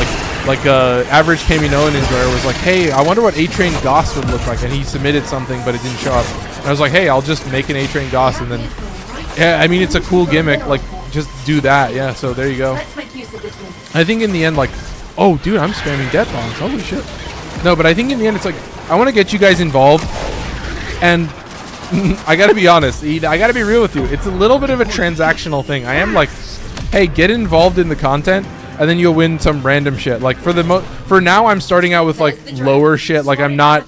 Like Average Kaminoan Enjoyer was like, hey, I wonder what A-Train Goss would look like, and he submitted something but it didn't show up. And I was like, hey, I'll just make an A-Train Goss, and then, yeah, I mean, it's a cool gimmick, like, just do that. Yeah, so there you go. Let's make use of this one. I think in the end, like, oh, dude, I'm spamming death bombs. Holy shit. No, but I think in the end, it's like, I want to get you guys involved, and I got to be honest. I got to be real with you. It's a little bit of a transactional thing. I am like, hey, get involved in the content, and then you'll win some random shit. Like, for now, I'm starting out with, like, lower shit. Like, I'm not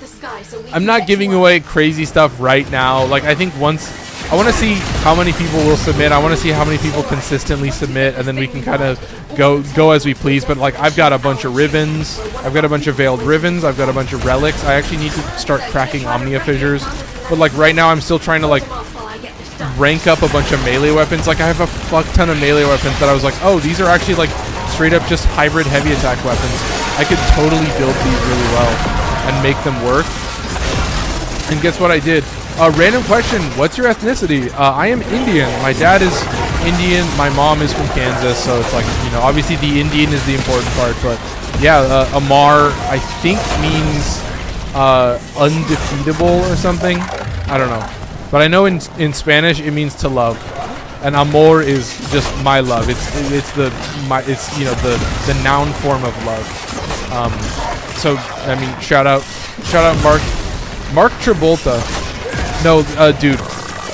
giving away crazy stuff right now. Like, I think once, I want to see how many people will submit. I want to see how many people consistently submit, and then we can kind of go as we please. But like, I've got a bunch of ribbons. I've got a bunch of veiled ribbons. I've got a bunch of relics. I actually need to start cracking Omnia fissures. But like right now, I'm still trying to like rank up a bunch of melee weapons. Like I have a fuck ton of melee weapons that I was like, oh, these are actually like straight up just hybrid heavy attack weapons. I could totally build these really well and make them work. And guess what I did? Random question, what's your ethnicity? I am Indian. My dad is Indian. My mom is from Kansas. So it's like, you know, obviously the Indian is the important part. But yeah, Amar, I think means undefeatable or something. I don't know. But I know in Spanish it means to love. And amor is just my love. It's you know, the noun form of love. So I mean, shout out Mark Travolta. No, dude,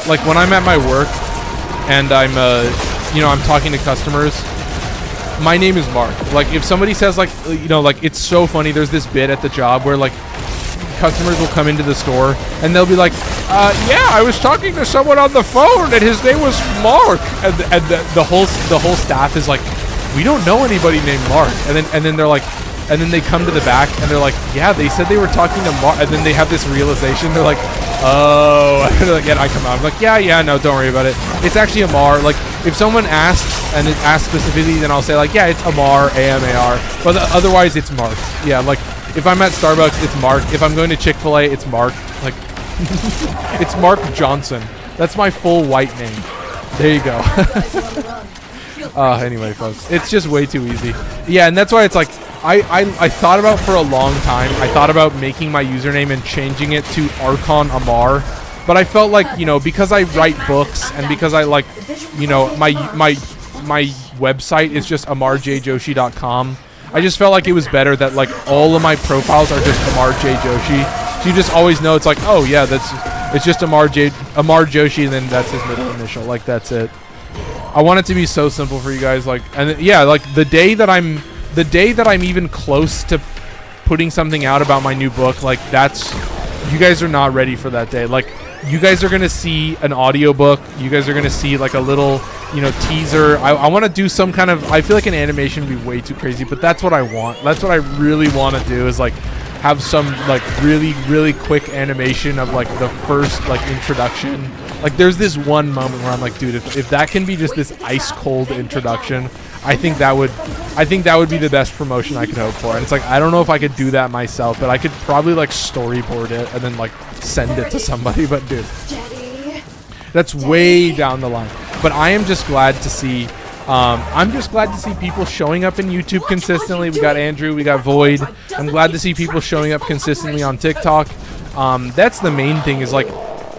like when I'm at my work and I'm, you know, I'm talking to customers, my name is Mark. Like if somebody says like, you know, like it's so funny. There's this bit at the job where like customers will come into the store and they'll be like, yeah, I was talking to someone on the phone and his name was Mark. And the whole staff is like, we don't know anybody named Mark. And then they're like, and then they come to the back and they're like, yeah, they said they were talking to Mar, and then they have this realization. They're like, oh, and they're like, yeah, I come out. I'm like, yeah, no, don't worry about it. It's actually Amar. Like, if someone asks and it asks specifically, then I'll say like, yeah, it's Amar, AMAR. But otherwise, it's Mark. Yeah, like if I'm at Starbucks, it's Mark. If I'm going to Chick-fil-A, it's Mark. Like, it's Mark Johnson. That's my full white name. There you go. Anyway, folks, it's just way too easy. Yeah, and that's why it's like, I thought about for a long time. I thought about making my username and changing it to Archon Amar. But I felt like, you know, because I write books and because I like, you know, my website is just amarjjoshi.com. I just felt like it was better that like all of my profiles are just Amar J Joshi. So you just always know it's like, oh yeah, it's just Amar Joshi, and then that's his middle initial. Like, that's it. I want it to be so simple for you guys. Like, and yeah, like the day that I'm even close to putting something out about my new book, like that's, you guys are not ready for that day. Like, you guys are gonna see an audiobook. You guys are gonna see like a little, you know, teaser. I want to do some kind of, I feel like an animation would be way too crazy, but that's what I want. That's what I really want to do, is like have some like really quick animation of like the first like introduction. Like, there's this one moment where I'm like, dude, if that can be just this ice cold introduction, I think that would be the best promotion I could hope for. And it's like, I don't know if I could do that myself, but I could probably like storyboard it and then like send it to somebody. But dude, that's way down the line. But I am just glad to see, I'm just glad to see people showing up in YouTube consistently. We got Andrew, we got Void. I'm glad to see people showing up consistently on TikTok. That's the main thing, is like,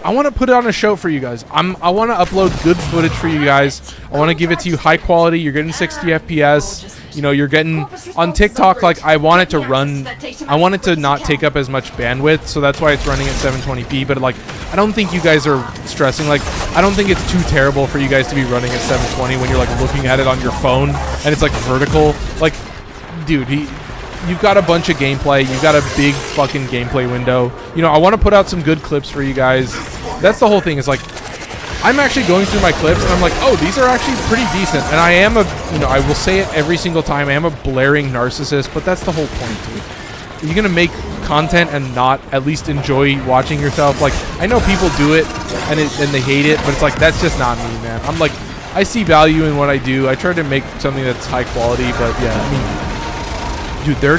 I want to put it on a show for you guys. I want to upload good footage for you guys. I want to give it to you high quality. You're getting 60 FPS. You know, you're getting on TikTok. Like, I want it to run. I want it to not take up as much bandwidth, so that's why it's running at 720p. But like, I don't think you guys are stressing. Like, I don't think it's too terrible for you guys to be running at 720 when you're like looking at it on your phone and it's like vertical. Like, dude, you've got a bunch of gameplay. You've got a big fucking gameplay window. You know, I want to put out some good clips for you guys. That's the whole thing, is like, I'm actually going through my clips and I'm like, oh, these are actually pretty decent. And I am you know, I will say it every single time, I am a blaring narcissist, but that's the whole point, dude. You're going to make content and not at least enjoy watching yourself. Like, I know people do it and they hate it, but it's like, that's just not me, man. I'm like, I see value in what I do. I try to make something that's high quality, but yeah, I mean, dude, there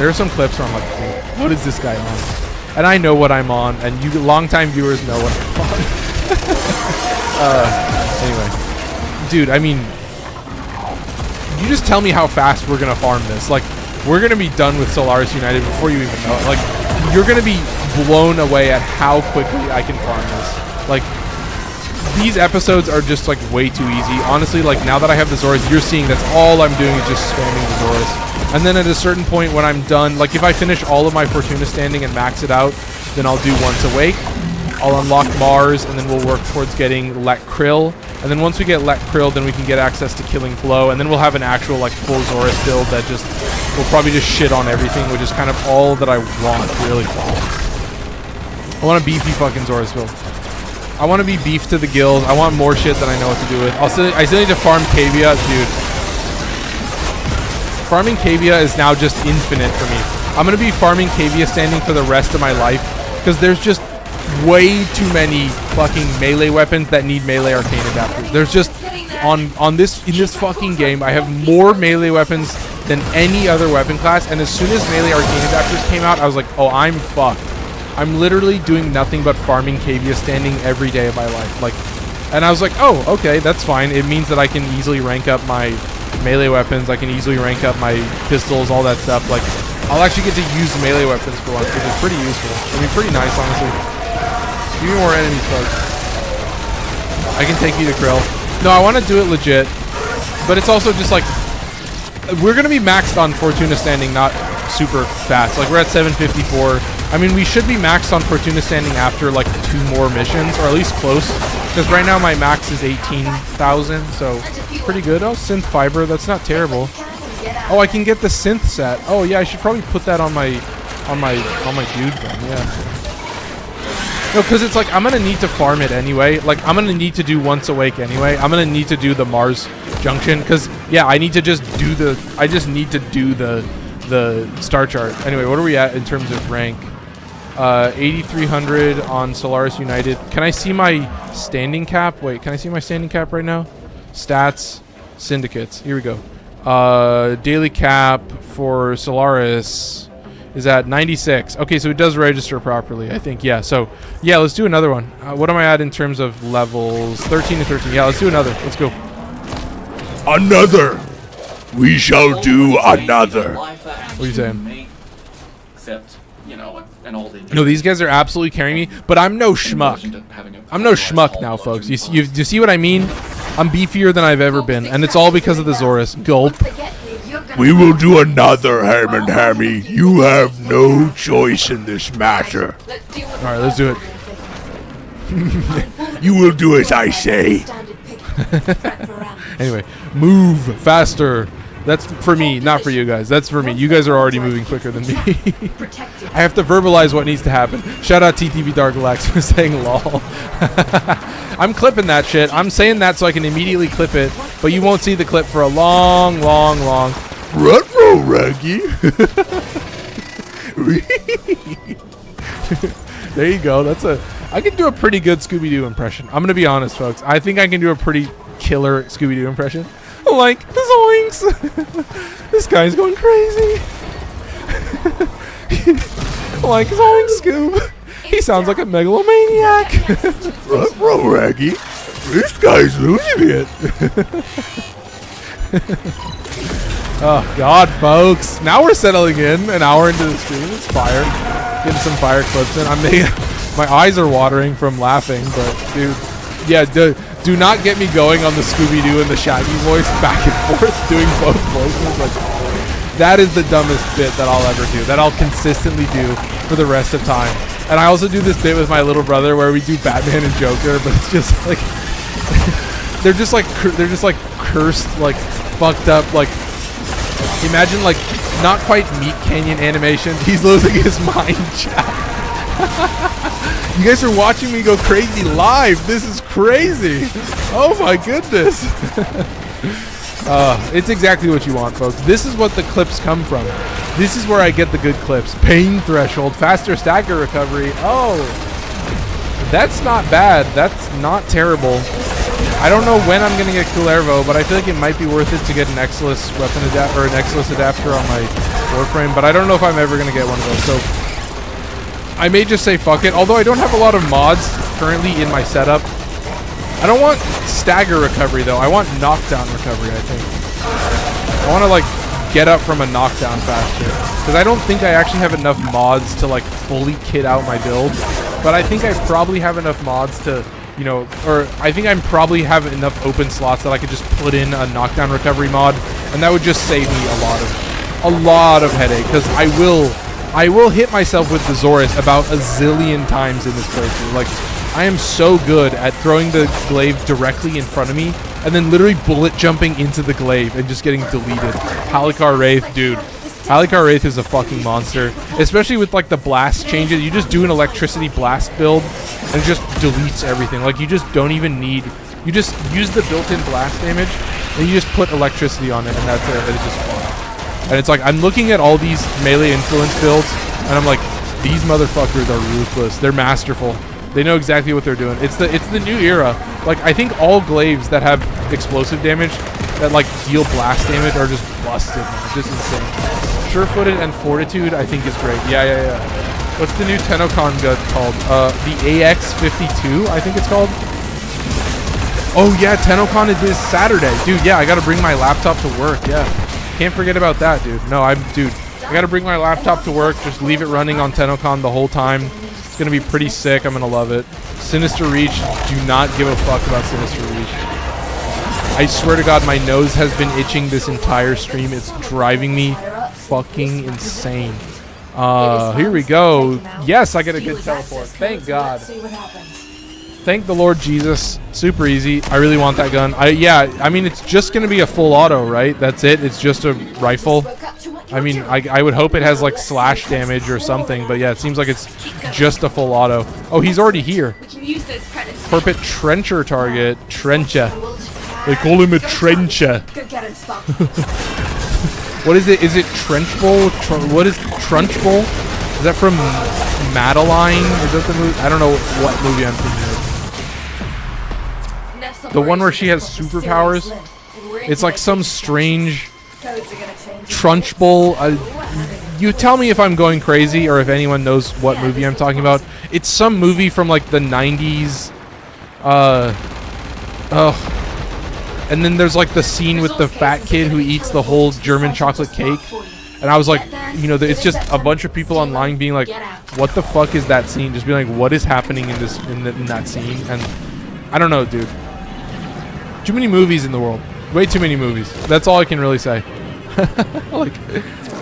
are some clips where I'm like, dude, what is this guy on? And I know what I'm on, and you longtime viewers know what I'm on. Anyway, dude, I mean, you just tell me how fast we're gonna farm this. Like, we're gonna be done with Solaris United before you even know it. Like, you're gonna be blown away at how quickly I can farm this. Like, these episodes are just like way too easy. Honestly, like, now that I have the Xoris, you're seeing that's all I'm doing is just spamming the Xoris. And then at a certain point when I'm done, like if I finish all of my Fortuna standing and max it out, then I'll do Once Awake. I'll unlock Mars, and then we'll work towards getting Let Krill. And then once we get Let Krill, then we can get access to Killing Blow, and then we'll have an actual like full Xoris build that just will probably just shit on everything, which is kind of all that I want, really. I want a beefy fucking Xoris build. I want to be beef to the gills. I want more shit that I know what to do with. I still need to farm Cavia, dude. Farming Cavia is now just infinite for me. I'm going to be farming Cavia standing for the rest of my life, because there's just way too many fucking melee weapons that need melee arcane adapters. There's just, in this fucking game, I have more melee weapons than any other weapon class, and as soon as melee arcane adapters came out, I was like, oh, I'm fucked. I'm literally doing nothing but farming Cavia standing every day of my life. Like, and I was like, oh, okay, that's fine. It means that I can easily rank up my melee weapons. I can easily rank up my pistols, all that stuff. Like, I'll actually get to use melee weapons for once, which is pretty useful. I mean, pretty nice, honestly. Give me more enemies, folks. I can take you to Krill. No, I want to do it legit, but it's also just like, we're going to be maxed on Fortuna standing, not super fast. Like, we're at 754. I mean, we should be maxed on Fortuna standing after like 2 more missions, or at least close. Because right now my max is 18,000, so pretty good. Oh, synth fiber, that's not terrible. Oh, I can get the synth set. Oh yeah, I should probably put that on my dude then. Yeah. No, because it's like, I'm gonna need to farm it anyway. Like, I'm gonna need to do Once Awake anyway. I'm gonna need to do the Mars Junction, because yeah, I just need to do the the star chart. Anyway, what are we at in terms of rank? 8,300 on Solaris United. Can I see my standing cap? Wait, can I see my standing cap right now? Stats, syndicates. Here we go. Daily cap for Solaris is at 96. Okay, so it does register properly, I think. Yeah, so, yeah, let's do another one. What am I at in terms of levels? 13 to 13. Yeah, let's do another. Let's go. Another. We shall do another. What are you saying? Except, you know, an old engine. No, these guys are absolutely carrying me, but I'm no schmuck. I'm no schmuck now, folks. You see what I mean? I'm beefier than I've ever been, and it's all because of the Xoris. Gulp. We will do another, Ham and Hammy. You have no choice in this matter. Alright, let's do it. You will do as I say. Anyway, move faster. That's for me, not for you guys. That's for me. You guys are already moving quicker than me. I have to verbalize what needs to happen. Shout out TTV Dark Relax for saying lol. I'm clipping that shit. I'm saying that so I can immediately clip it, but you won't see the clip for a long. Ruh-roh, Raggy. There you go. I can do a pretty good Scooby-Doo impression. I'm gonna be honest, folks. I think I can do a pretty killer Scooby-Doo impression. Like, zoinks! This guy's going crazy. Like, zoinks, Scoob. He sounds like a megalomaniac. Ruh-roh, Raggy. This guy's losing it. Oh, God, folks. Now we're settling in an hour into the stream. It's fire. Getting some fire clips in. My eyes are watering from laughing, but, dude, yeah, do not get me going on the Scooby-Doo and the Shaggy voice back and forth, doing both voices. Like, that is the dumbest bit that I'll ever do, that I'll consistently do for the rest of time. And I also do this bit with my little brother where we do Batman and Joker, but it's just like, they're just like cursed, like, fucked up, like, imagine, like, not quite Meat Canyon animation. He's losing his mind, chat. You guys are watching me go crazy live. This is crazy. Oh my goodness. It's exactly what you want, folks. This is what the clips come from. This is where I get the good clips. Pain threshold, faster stagger recovery. Oh, that's not bad. That's not terrible. I don't know when I'm gonna get Culervo, but I feel like it might be worth it to get an Exilus weapon adapter or an Exilus adapter on my Warframe. But I don't know if I'm ever gonna get one of those. So I may just say fuck it. Although I don't have a lot of mods currently in my setup. I don't want stagger recovery though. I want knockdown recovery, I think. I want to like get up from a knockdown faster. Because I don't think I actually have enough mods to like fully kit out my build. But I think I probably have enough mods to, you know, or I think I probably have enough open slots that I could just put in a knockdown recovery mod. And that would just save me a lot of headache. Because I will hit myself with the Xoris about a zillion times in this playthrough. Like, I am so good at throwing the glaive directly in front of me and then literally bullet jumping into the glaive and just getting deleted. Halikar Wraith, dude. Halikar Wraith is a fucking monster. Especially with, like, the blast changes. You just do an electricity blast build and it just deletes everything. Like, you just don't even need... You just use the built-in blast damage and you just put electricity on it and that's it. It's just fun. And it's like, I'm looking at all these melee influence builds, and I'm like, these motherfuckers are ruthless. They're masterful. They know exactly what they're doing. It's the new era. Like, I think all glaives that have explosive damage, that like deal blast damage, are just busted, man. Just insane. Sure-footed and fortitude, I think is great. Yeah. What's the new Tennokan gun called? The AX-52, I think it's called. Oh yeah, Tennokan is this Saturday. Dude, yeah, I gotta bring my laptop to work, yeah. Can't forget about that, dude. No, I gotta bring my laptop to work, just leave it running on Tennokan the whole time. It's gonna be pretty sick. I'm gonna love it. Sinister Reach, do not give a fuck about Sinister Reach. I swear to God, my nose has been itching this entire stream. It's driving me fucking insane. Here we go. Yes, I get a good teleport. Thank God. Thank the Lord Jesus. Super easy. I really want that gun. Yeah, I mean, it's just going to be a full auto, right? That's it. It's just a rifle. I mean, I would hope it has, like, slash damage or something. But, yeah, it seems like it's just a full auto. Oh, he's already here. Perpet Trencher target. Trencher. They call him a Trencher. What is it? Is it Trenchbull? What is Trunchbull? Is that from Madeline? Is that the movie? I don't know what movie I'm thinking of. The one where she has superpowers. It's like some strange Trunchbull. You tell me if I'm going crazy or if anyone knows what movie I'm talking about. It's some movie from like the 90s. And then there's like the scene with the fat kid who eats the whole German chocolate cake. And I was like, you know, it's just a bunch of people online being like, what the fuck is that scene? Just being like, what is happening in this in that scene? And I don't know, dude. Too many movies in the world. Way too many movies. That's all I can really say. Like,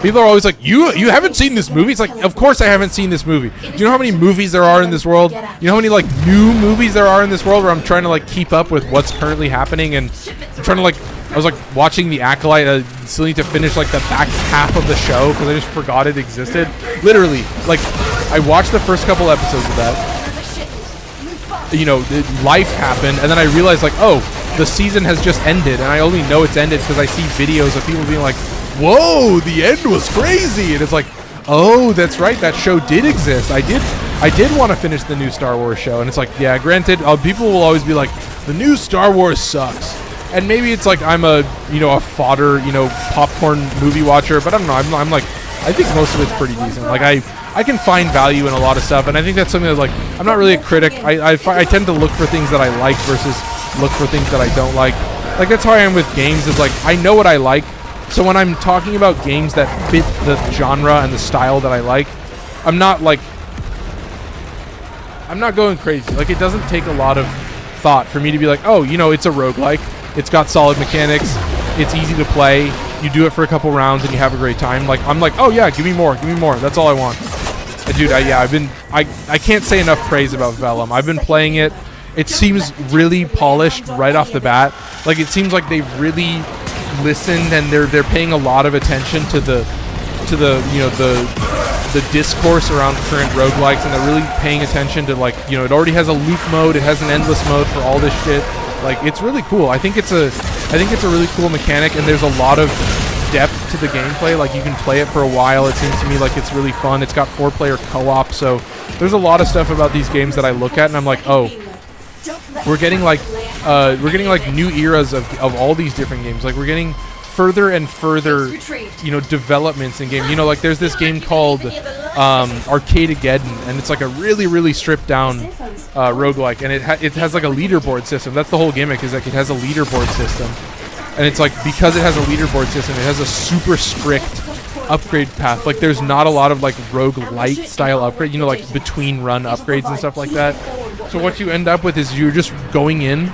people are always like, you haven't seen this movie? It's like, of course I haven't seen this movie. Do you know how many movies there are in this world? You know how many like new movies there are in this world where I'm trying to like keep up with what's currently happening, and I'm trying to like, I was like watching The Acolyte, still need to finish like the back half of the show because I just forgot it existed. Literally, like, I watched the first couple episodes of that. You know, life happened, and then I realized like, oh, the season has just ended, and I only know it's ended because I see videos of people being like, whoa, the end was crazy, and it's like, oh, that's right, that show did exist. I did want to finish the new Star Wars show, and it's like, yeah, granted, people will always be like, the new Star Wars sucks, and maybe it's like I'm a, you know, a fodder, you know, popcorn movie watcher, but I don't know, I'm like, I think most of it's pretty decent. Like, I can find value in a lot of stuff, and I think that's something that's like, I'm not really a critic. I tend to look for things that I like versus look for things that I don't like. Like, that's how I am with games, is like, I know what I like, so when I'm talking about games that fit the genre and the style that I like, I'm not going crazy. Like, it doesn't take a lot of thought for me to be like, oh, you know, it's a roguelike, it's got solid mechanics, it's easy to play, you do it for a couple rounds and you have a great time. Like, I'm like, oh yeah, give me more, that's all I want. And dude, I can't say enough praise about Vellum. I've been playing it. It seems really polished right off the bat. Like, it seems like they've really listened and they're paying a lot of attention to the you know, the discourse around current roguelikes, and they're really paying attention to, like, you know, it already has a loop mode, it has an endless mode for all this shit. Like, it's really cool. I think it's a really cool mechanic, and there's a lot of depth to the gameplay. Like, you can play it for a while. It seems to me like it's really fun. It's got 4-player co-op, so there's a lot of stuff about these games that I look at and I'm like, oh, we're getting like new eras of all these different games. Like, we're getting further and further, you know, developments in game. You know, like, there's this game called Archimedea, and it's like a really, really stripped down roguelike, and it has like a leaderboard system. That's the whole gimmick, is like it has a leaderboard system, and it's like, because it has a leaderboard system, it has a super strict upgrade path. Like, there's not a lot of like roguelite style upgrade, you know, like between run upgrades and stuff like that. So what you end up with is you're just going in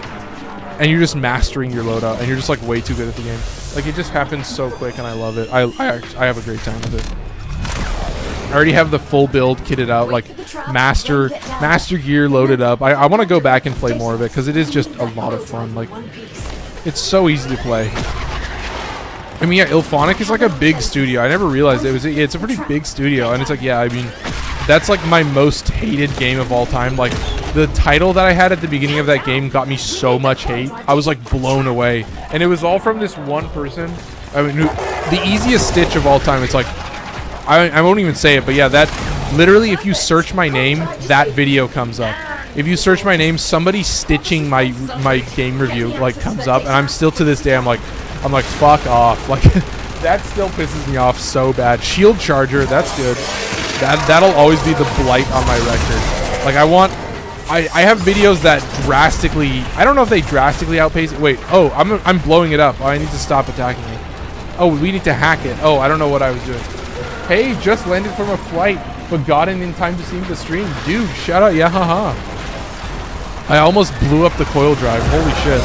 and you're just mastering your loadout, and you're just like way too good at the game. Like, it just happens so quick, and I love it. I have a great time with it. I already have the full build kitted out, like master gear loaded up. I want to go back and play more of it because it is just a lot of fun. Like, it's so easy to play. I mean, yeah, Ilphonic is like a big studio. I never realized it's a pretty big studio, and it's like, yeah, I mean, that's like my most hated game of all time. Like, the title that I had at the beginning of that game got me so much hate. I was like blown away, and it was all from this one person. I mean, the easiest stitch of all time. It's like, I won't even say it, but yeah, that literally, if you search my name, that video comes up. If you search my name, somebody stitching my game review like comes up, and I'm still to this day, I'm like fuck off. Like, that still pisses me off so bad. Shield Charger, that's good. That'll always be the blight on my record. Like, I have videos that drastically, I don't know if they drastically outpace it. Wait, oh, I'm blowing it up. Oh, I need to stop attacking it. Oh, we need to hack it. Oh, I don't know what I was doing. Hey, just landed from a flight, but got in time to see the stream. Dude, shout out, yeah, haha. I almost blew up the coil drive. Holy shit.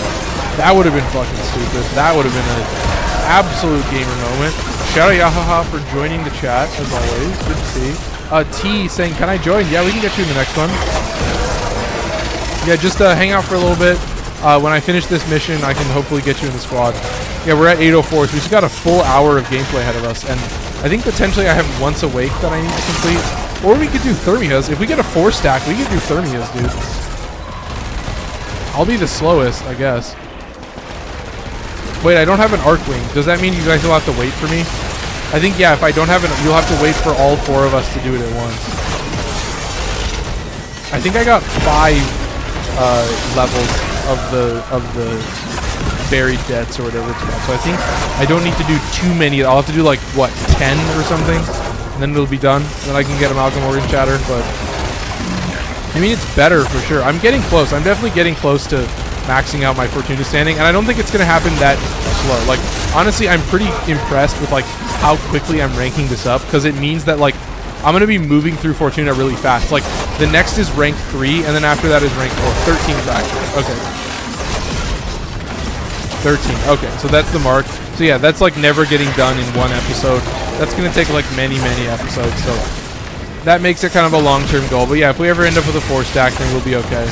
That would have been fucking stupid. That would have been an absolute gamer moment. Shout out, Yahaha, for joining the chat, as always. Good to see. T saying, can I join? Yeah, we can get you in the next one. Yeah, just hang out for a little bit. When I finish this mission, I can hopefully get you in the squad. Yeah, we're at 8:04, so we just got a full hour of gameplay ahead of us, and I think potentially I have Once Awake that I need to complete. Or we could do Thermias. If we get a 4-stack, we could do Thermias, dude. I'll be the slowest, I guess. Wait, I don't have an Arc Wing. Does that mean you guys will have to wait for me? I think, yeah, if I don't have it, you'll have to wait for all 4 of us to do it at once. I think I got 5 levels of the buried deaths or whatever it's called. So I think I don't need to do too many. I'll have to do like, what, 10 or something? And then it'll be done. Then I can get a Malcolm Organ Chatter, but I mean, it's better for sure. I'm getting close. I'm definitely getting close to maxing out my Fortuna standing, and I don't think it's gonna happen that slow. Like, honestly, I'm pretty impressed with like how quickly I'm ranking this up, because it means that like I'm gonna be moving through Fortuna really fast. Like, the next is rank 3, and then after that is rank 4. 13 actually. Okay. 13. Okay, so that's the mark. So yeah, that's like never getting done in one episode. That's gonna take like many episodes. So that makes it kind of a long-term goal. But yeah, if we ever end up with a 4-stack, then we'll be okay.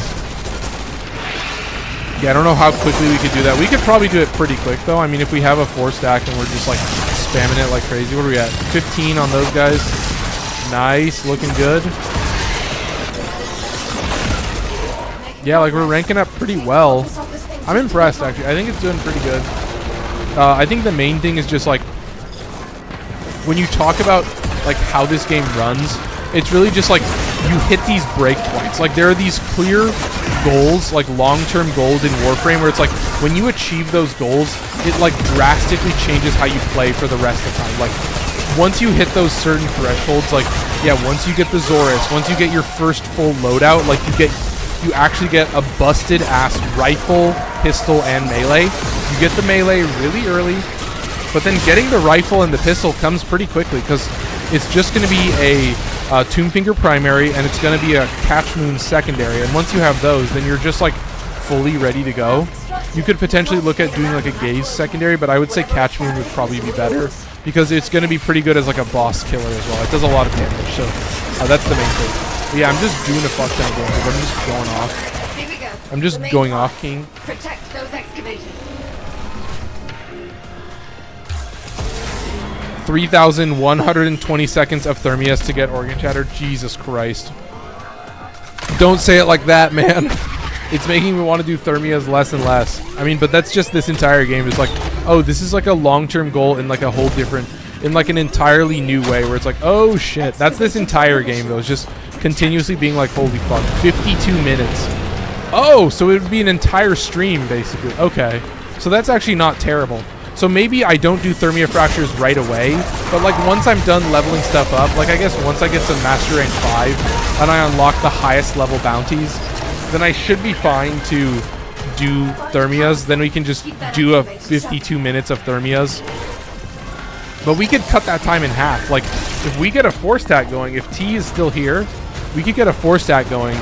Yeah, I don't know how quickly we could do that. We could probably do it pretty quick, though. I mean, if we have a 4-stack and we're just, like, spamming it like crazy. What are we at? 15 on those guys. Nice. Looking good. Yeah, like, we're ranking up pretty well. I'm impressed, actually. I think it's doing pretty good. I think the main thing is just, like, when you talk about, like, how this game runs, it's really just, like, you hit these breakpoints. Like, there are these clear goals, like long-term goals in Warframe, where it's like when you achieve those goals, it like drastically changes how you play for the rest of the time. Like, once you hit those certain thresholds, like, yeah, once you get the Xoris, once you get your first full loadout, like you actually get a busted ass rifle, pistol, and melee. You get the melee really early, but then getting the rifle and the pistol comes pretty quickly, because it's just going to be a Tombfinger primary, and it's going to be a Catch Moon secondary. And once you have those, then you're just like fully ready to go. You could potentially look at doing like a Gaze secondary, but I would say Catch Moon would probably be better, because it's going to be pretty good as like a boss killer as well. It does a lot of damage, so that's the main thing. But yeah, I'm just doing a fuck ton of damage. I'm just going off. I'm just going off, King. Protect those excavators. 3,120 seconds of Thermias to get Organ Chatter. Jesus Christ. Don't say it like that, man. It's making me want to do Thermias less and less. I mean, but that's just this entire game. It's like, oh, this is like a long-term goal in like a whole different, in like an entirely new way, where it's like, oh shit. That's this entire game, though. It's just continuously being like, holy fuck. 52 minutes. Oh, so it would be an entire stream, basically. Okay. So that's actually not terrible. So maybe I don't do Thermia Fractures right away, but like once I'm done leveling stuff up, like I guess once I get to Master Rank 5 and I unlock the highest level bounties, then I should be fine to do Thermias. Then we can just do a 52 minutes of Thermias. But we could cut that time in half. Like, if we get a 4-stack going, if T is still here, we could get a 4-stack going,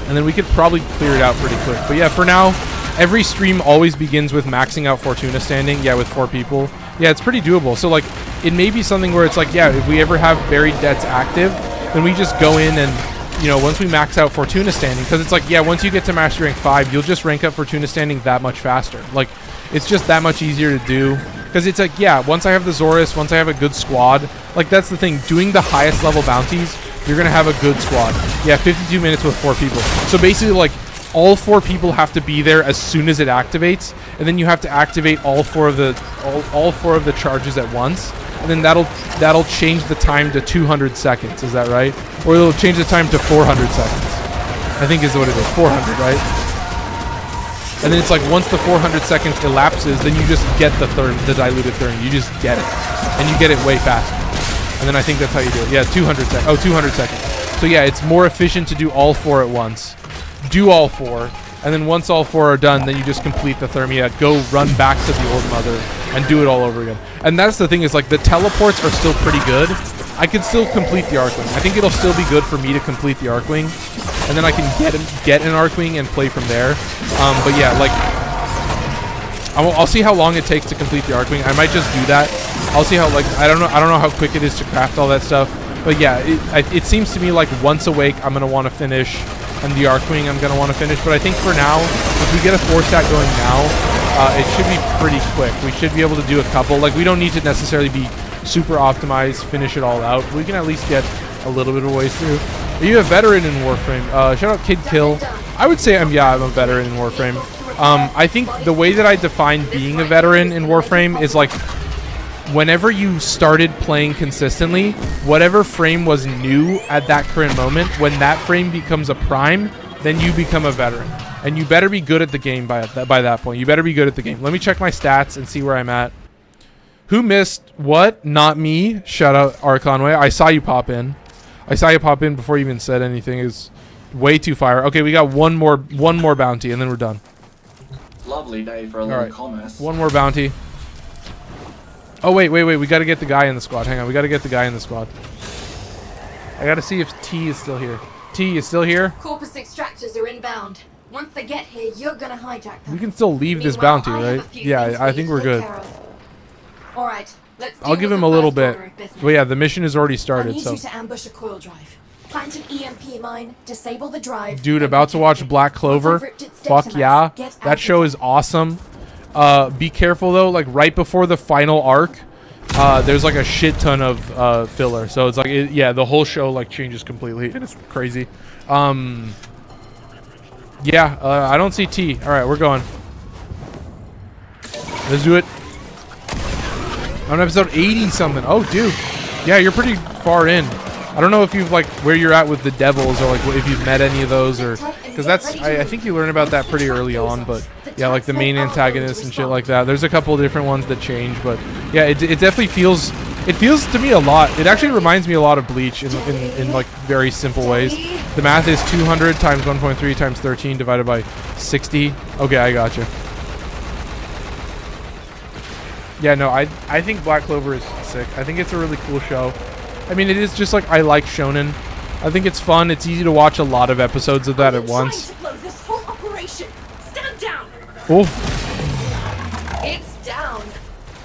and then we could probably clear it out pretty quick. But yeah, for now, every stream always begins with maxing out Fortuna standing. Yeah, with 4 people. Yeah, it's pretty doable. So, like, it may be something where it's like, yeah, if we ever have buried debts active, then we just go in and, you know, once we max out Fortuna standing, because it's like, yeah, once you get to Master Rank 5, you'll just rank up Fortuna standing that much faster. Like, it's just that much easier to do. Because it's like, yeah, once I have the Xoris, once I have a good squad, like, that's the thing. Doing the highest level bounties, you're going to have a good squad. Yeah, 52 minutes with 4 people. So basically, like, all 4 people have to be there as soon as it activates, and then you have to activate all 4 of the charges at once, and then that'll change the time to 200 seconds. Is that right? Or it'll change the time to 400 seconds. I think is what it is. 400, right? And then it's like once the 400 seconds elapses, then you just get the diluted therm. You just get it, and you get it way faster. And then I think that's how you do it. Yeah, 200 seconds. Oh, 200 seconds. So yeah, it's more efficient to do all 4 at once. Do all 4, and then once all 4 are done, then you just complete the Thermia, go run back to the Old Mother, and do it all over again. And that's the thing, is like the teleports are still pretty good. I can still complete the Archwing. I think it'll still be good for me to complete the Archwing, and then I can get an Archwing and play from there. But yeah, like I'll see how long it takes to complete the Archwing. I might just do that. I'll see how, like, I don't know how quick it is to craft all that stuff. But yeah, it seems to me like once a week I'm gonna want to finish. And the Archwing I'm going to want to finish. But I think for now, if we get a 4-stack going now, it should be pretty quick. We should be able to do a couple. Like, we don't need to necessarily be super optimized, finish it all out. We can at least get a little bit of a ways through. Are you a veteran in Warframe? Shout out Kid Kill. I would say I'm a veteran in Warframe. I think the way that I define being a veteran in Warframe is like, whenever you started playing consistently, whatever frame was new at that current moment, when that frame becomes a prime, then you become a veteran. And you better be good at the game by that point. You better be good at the game. Let me check my stats and see where I'm at. Who missed what? Not me. Shout out Arconway. I saw you pop in. I saw you pop in before you even said anything. It was way too fire. Okay, we got one more bounty, and then we're done. Lovely day for a little commerce. One more bounty. Oh, wait. We got to get the guy in the squad. Hang on. We got to get the guy in the squad. I got to see if T is still here. T is still here? Corpus extractors are inbound. Once they get here, you're gonna hijack them. We can still leave this bounty, right? Yeah, I think we're good. All right, let's I'll give him a little bit. Well, yeah, the mission has already I started, need so. you to ambush a coil drive. Plant an EMP mine, disable the drive. Dude, about to watch Black Clover. Fuck yeah. That show is awesome. Be careful, though. Like, right before the final arc, there's, like, a shit ton of filler. So it's like, yeah, the whole show, like, changes completely. And it's crazy. Yeah, I don't see T. All right, we're going. Let's do it. On episode 80 something. Oh, dude. Yeah, you're pretty far in. I don't know if you've like where you're at with the devils or like if you've met any of those or because that's I think you learn about that pretty early on. But yeah, like the main antagonists and shit like that. There's a couple of different ones that change, but yeah, it definitely feels. It feels to me a lot. It actually reminds me a lot of Bleach in like very simple ways. The math is 200 times 1.3 times 13 divided by 60. Okay, I gotcha. Yeah, no, I think Black Clover is sick. I think it's a really cool show. I mean, it is just like I like shonen. I think it's fun. It's easy to watch a lot of episodes of that at once. Stand down. Cool. It's down.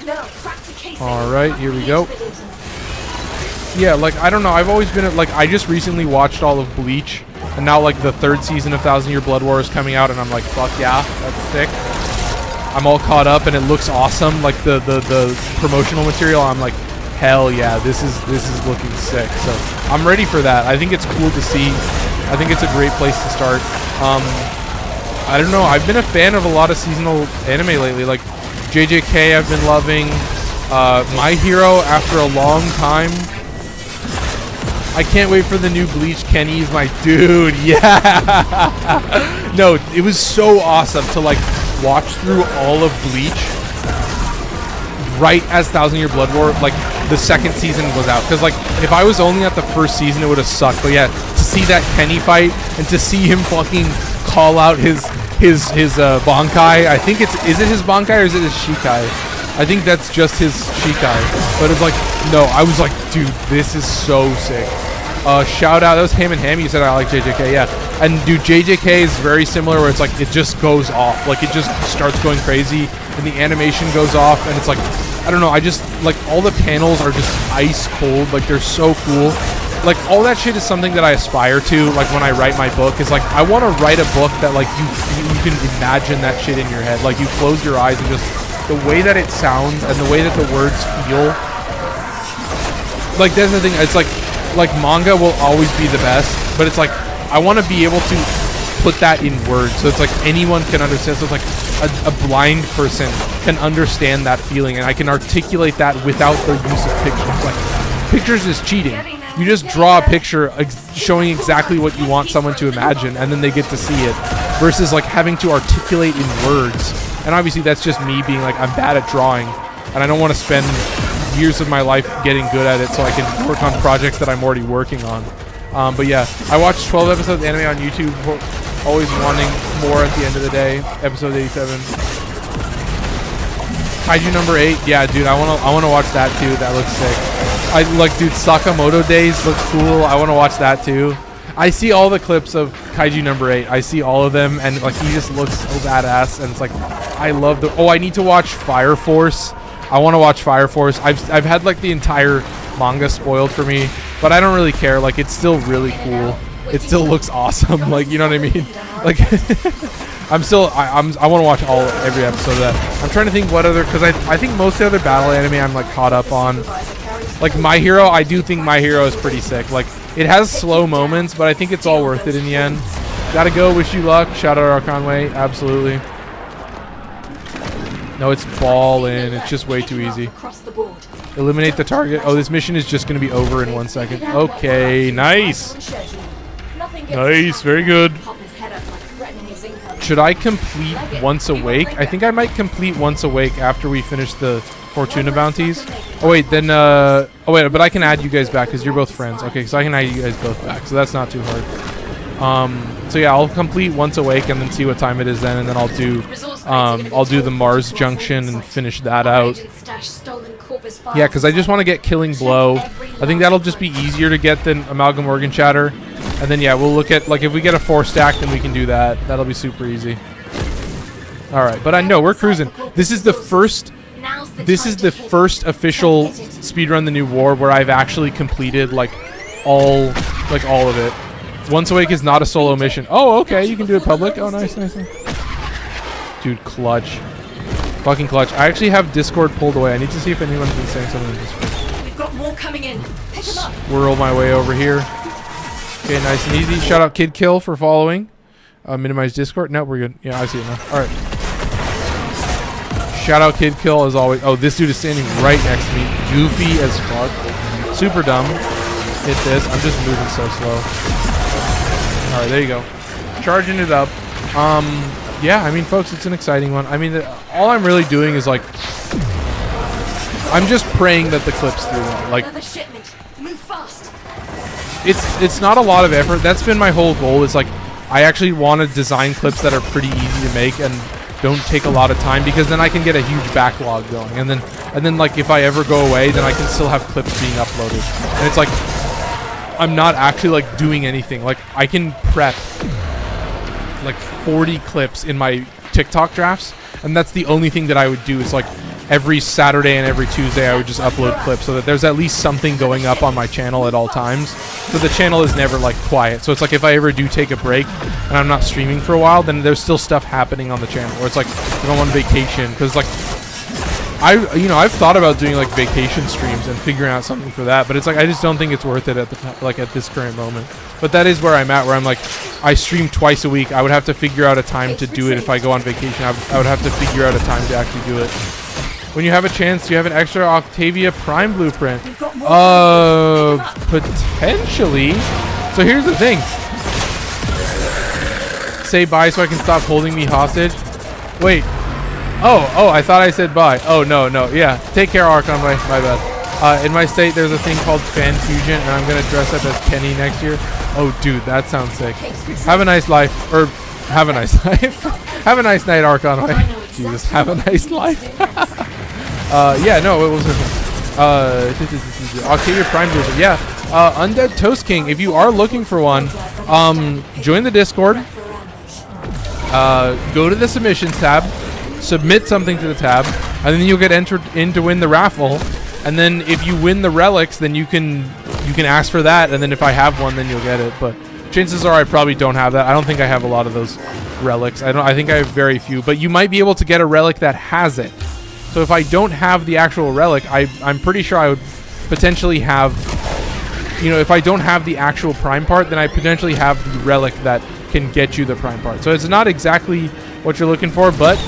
Now, crack the casing. All right, here we go. Yeah, like I don't know. I've always been like I just recently watched all of Bleach, and now like the 3rd season of 1000 Year Blood War is coming out, and I'm like, fuck yeah, that's sick. I'm all caught up, and it looks awesome. Like the promotional material, I'm like, hell yeah, this is looking sick. So I'm ready for that. I think it's cool to see. I think it's a great place to start. I don't know. I've been a fan of a lot of seasonal anime lately. Like JJK, I've been loving. My Hero after a long time. I can't wait for the new Bleach. Kenny's my dude. Yeah. No, it was so awesome to like watch through all of Bleach right as 1000 Year Blood War, like the 2nd season was out. Because like if I was only at the 1st season, it would have sucked. But yeah, to see that Kenny fight and to see him fucking call out his Bankai. I think is it his Bankai or is it his Shikai? I think that's just his Shikai. But it's like, no, I was like, dude, this is so sick. Shout out, that was Ham and Ham. You said I like JJK, yeah. And dude, JJK is very similar where it's like, it just goes off. Like it just starts going crazy and the animation goes off and it's like, I don't know, I just, like all the panels are just ice cold. Like they're so cool. Like all that shit is something that I aspire to. Like when I write my book is like, I want to write a book that like you can imagine that shit in your head. Like you close your eyes and just the way that it sounds and the way that the words feel. Like that's the thing. It's like manga will always be the best, but it's like I want to be able to put that in words so it's like anyone can understand. So it's like a blind person can understand that feeling and I can articulate that without the use of pictures. Like pictures is cheating. You just draw a picture showing exactly what you want someone to imagine and then they get to see it versus like having to articulate in words. And obviously that's just me being like, I'm bad at drawing and I don't want to spend years of my life getting good at it so I can work on projects that I'm already working on. But yeah, I watched 12 episodes of anime on YouTube, always wanting more at the end of the day. Episode 87. Kaiju number 8. Yeah, dude, I wanna watch that too. That looks sick. I like, dude, Sakamoto Days looks cool. I wanna watch that too. I see all the clips of Kaiju number 8. I see all of them, and like he just looks so badass. And it's like, I love the. Oh, I need to watch Fire Force. I want to watch Fire Force. I've had like the entire manga spoiled for me, but I don't really care. Like it's still really cool. It still looks awesome. Like you know what I mean? Like I want to watch every episode of that. I'm trying to think what other because I think most of the other battle anime I'm like caught up on. Like My Hero, I do think My Hero is pretty sick. Like it has slow moments, but I think it's all worth it in the end. Gotta go. Wish you luck. Shout out our Conway. Absolutely. No, it's ballin'. It's just way too easy. Across the board. Eliminate the target. Oh, this mission is just going to be over in 1 second. Okay, nice. Nice, very good. Should I complete Once Awake? I think I might complete Once Awake after we finish the Fortuna bounties. Oh wait, then oh wait, but I can add you guys back because you're both friends. Okay, so I can add you guys both back, so that's not too hard. So yeah, I'll complete Once Awake and then see what time it is then, and then I'll do the Mars Junction and finish that out. Yeah, because I just want to get Killing Blow. I think that'll just be easier to get than Amalgam Organ Chatter. And then yeah, we'll look at, like, if we get a 4-stack, then we can do that. That'll be super easy. All right, but I know we're cruising. This is the first official Speedrun the New War where I've actually completed like all of it. Once Awake is not a solo mission. Oh, okay, you can do it public. Oh, nice, nice, nice. Dude, clutch. Fucking clutch. I actually have Discord pulled away. I need to see if anyone's been saying something in Discord. We've got more coming in. Pick them up. Swirl my way over here. Okay, nice and easy. Shout out Kid Kill for following. Minimize Discord. No, we're good. Yeah, I see it now. All right. Shout out Kid Kill as always. Oh, this dude is standing right next to me. Goofy as fuck. Super dumb. Hit this. I'm just moving so slow. All right, there you go. Charging it up. Yeah, I mean, folks, it's an exciting one. I mean, all I'm really doing is like, I'm just praying that the clips through well. Like, another shipment. Move fast. It's not a lot of effort. That's been my whole goal. Is like, I actually want to design clips that are pretty easy to make and don't take a lot of time, because then I can get a huge backlog going. And then like, if I ever go away, then I can still have clips being uploaded. And it's like, I'm not actually like doing anything. Like, I can prep like 40 clips in my TikTok drafts, and that's the only thing that I would do. Is like every Saturday and every Tuesday I would just upload clips so that there's at least something going up on my channel at all times. So the channel is never like quiet. So it's like, if I ever do take a break and I'm not streaming for a while, then there's still stuff happening on the channel. Or it's like, if I'm on vacation, because like, I've thought about doing like vacation streams and figuring out something for that, but it's like, I just don't think it's worth it at this current moment. But that is where I'm at, where I'm like, I stream twice a week. I would have to figure out a time to do it if I go on vacation. I would have to figure out a time to actually do it. When you have a chance, do you have an extra Octavia Prime blueprint? Potentially. So here's the thing. Say bye so I can stop holding me hostage. Wait. Oh, I thought I said bye. Oh, no. Yeah, take care, Archon. My bad. In my state, there's a thing called Fan Fusion, and I'm going to dress up as Kenny next year. Oh, dude, that sounds sick. Have a nice life. Or, have a nice life. Have a nice night, Archon. Jesus, have a nice life. Yeah, no, it was Octavia Prime Blueprint. Yeah, Undead Toast King, if you are looking for one, join the Discord. Go to the submissions tab. Submit something to the tab, and then you'll get entered in to win the raffle. And then if you win the relics, then you can ask for that, and then if I have one, then you'll get it. But chances are I probably don't have that. I don't think I have a lot of those relics. I think I have very few, but you might be able to get a relic that has it. So if I don't have the actual relic, I'm pretty sure I would potentially have, if I don't have the actual prime part, then I potentially have the relic that can get you the prime part. So it's not exactly what you're looking for, but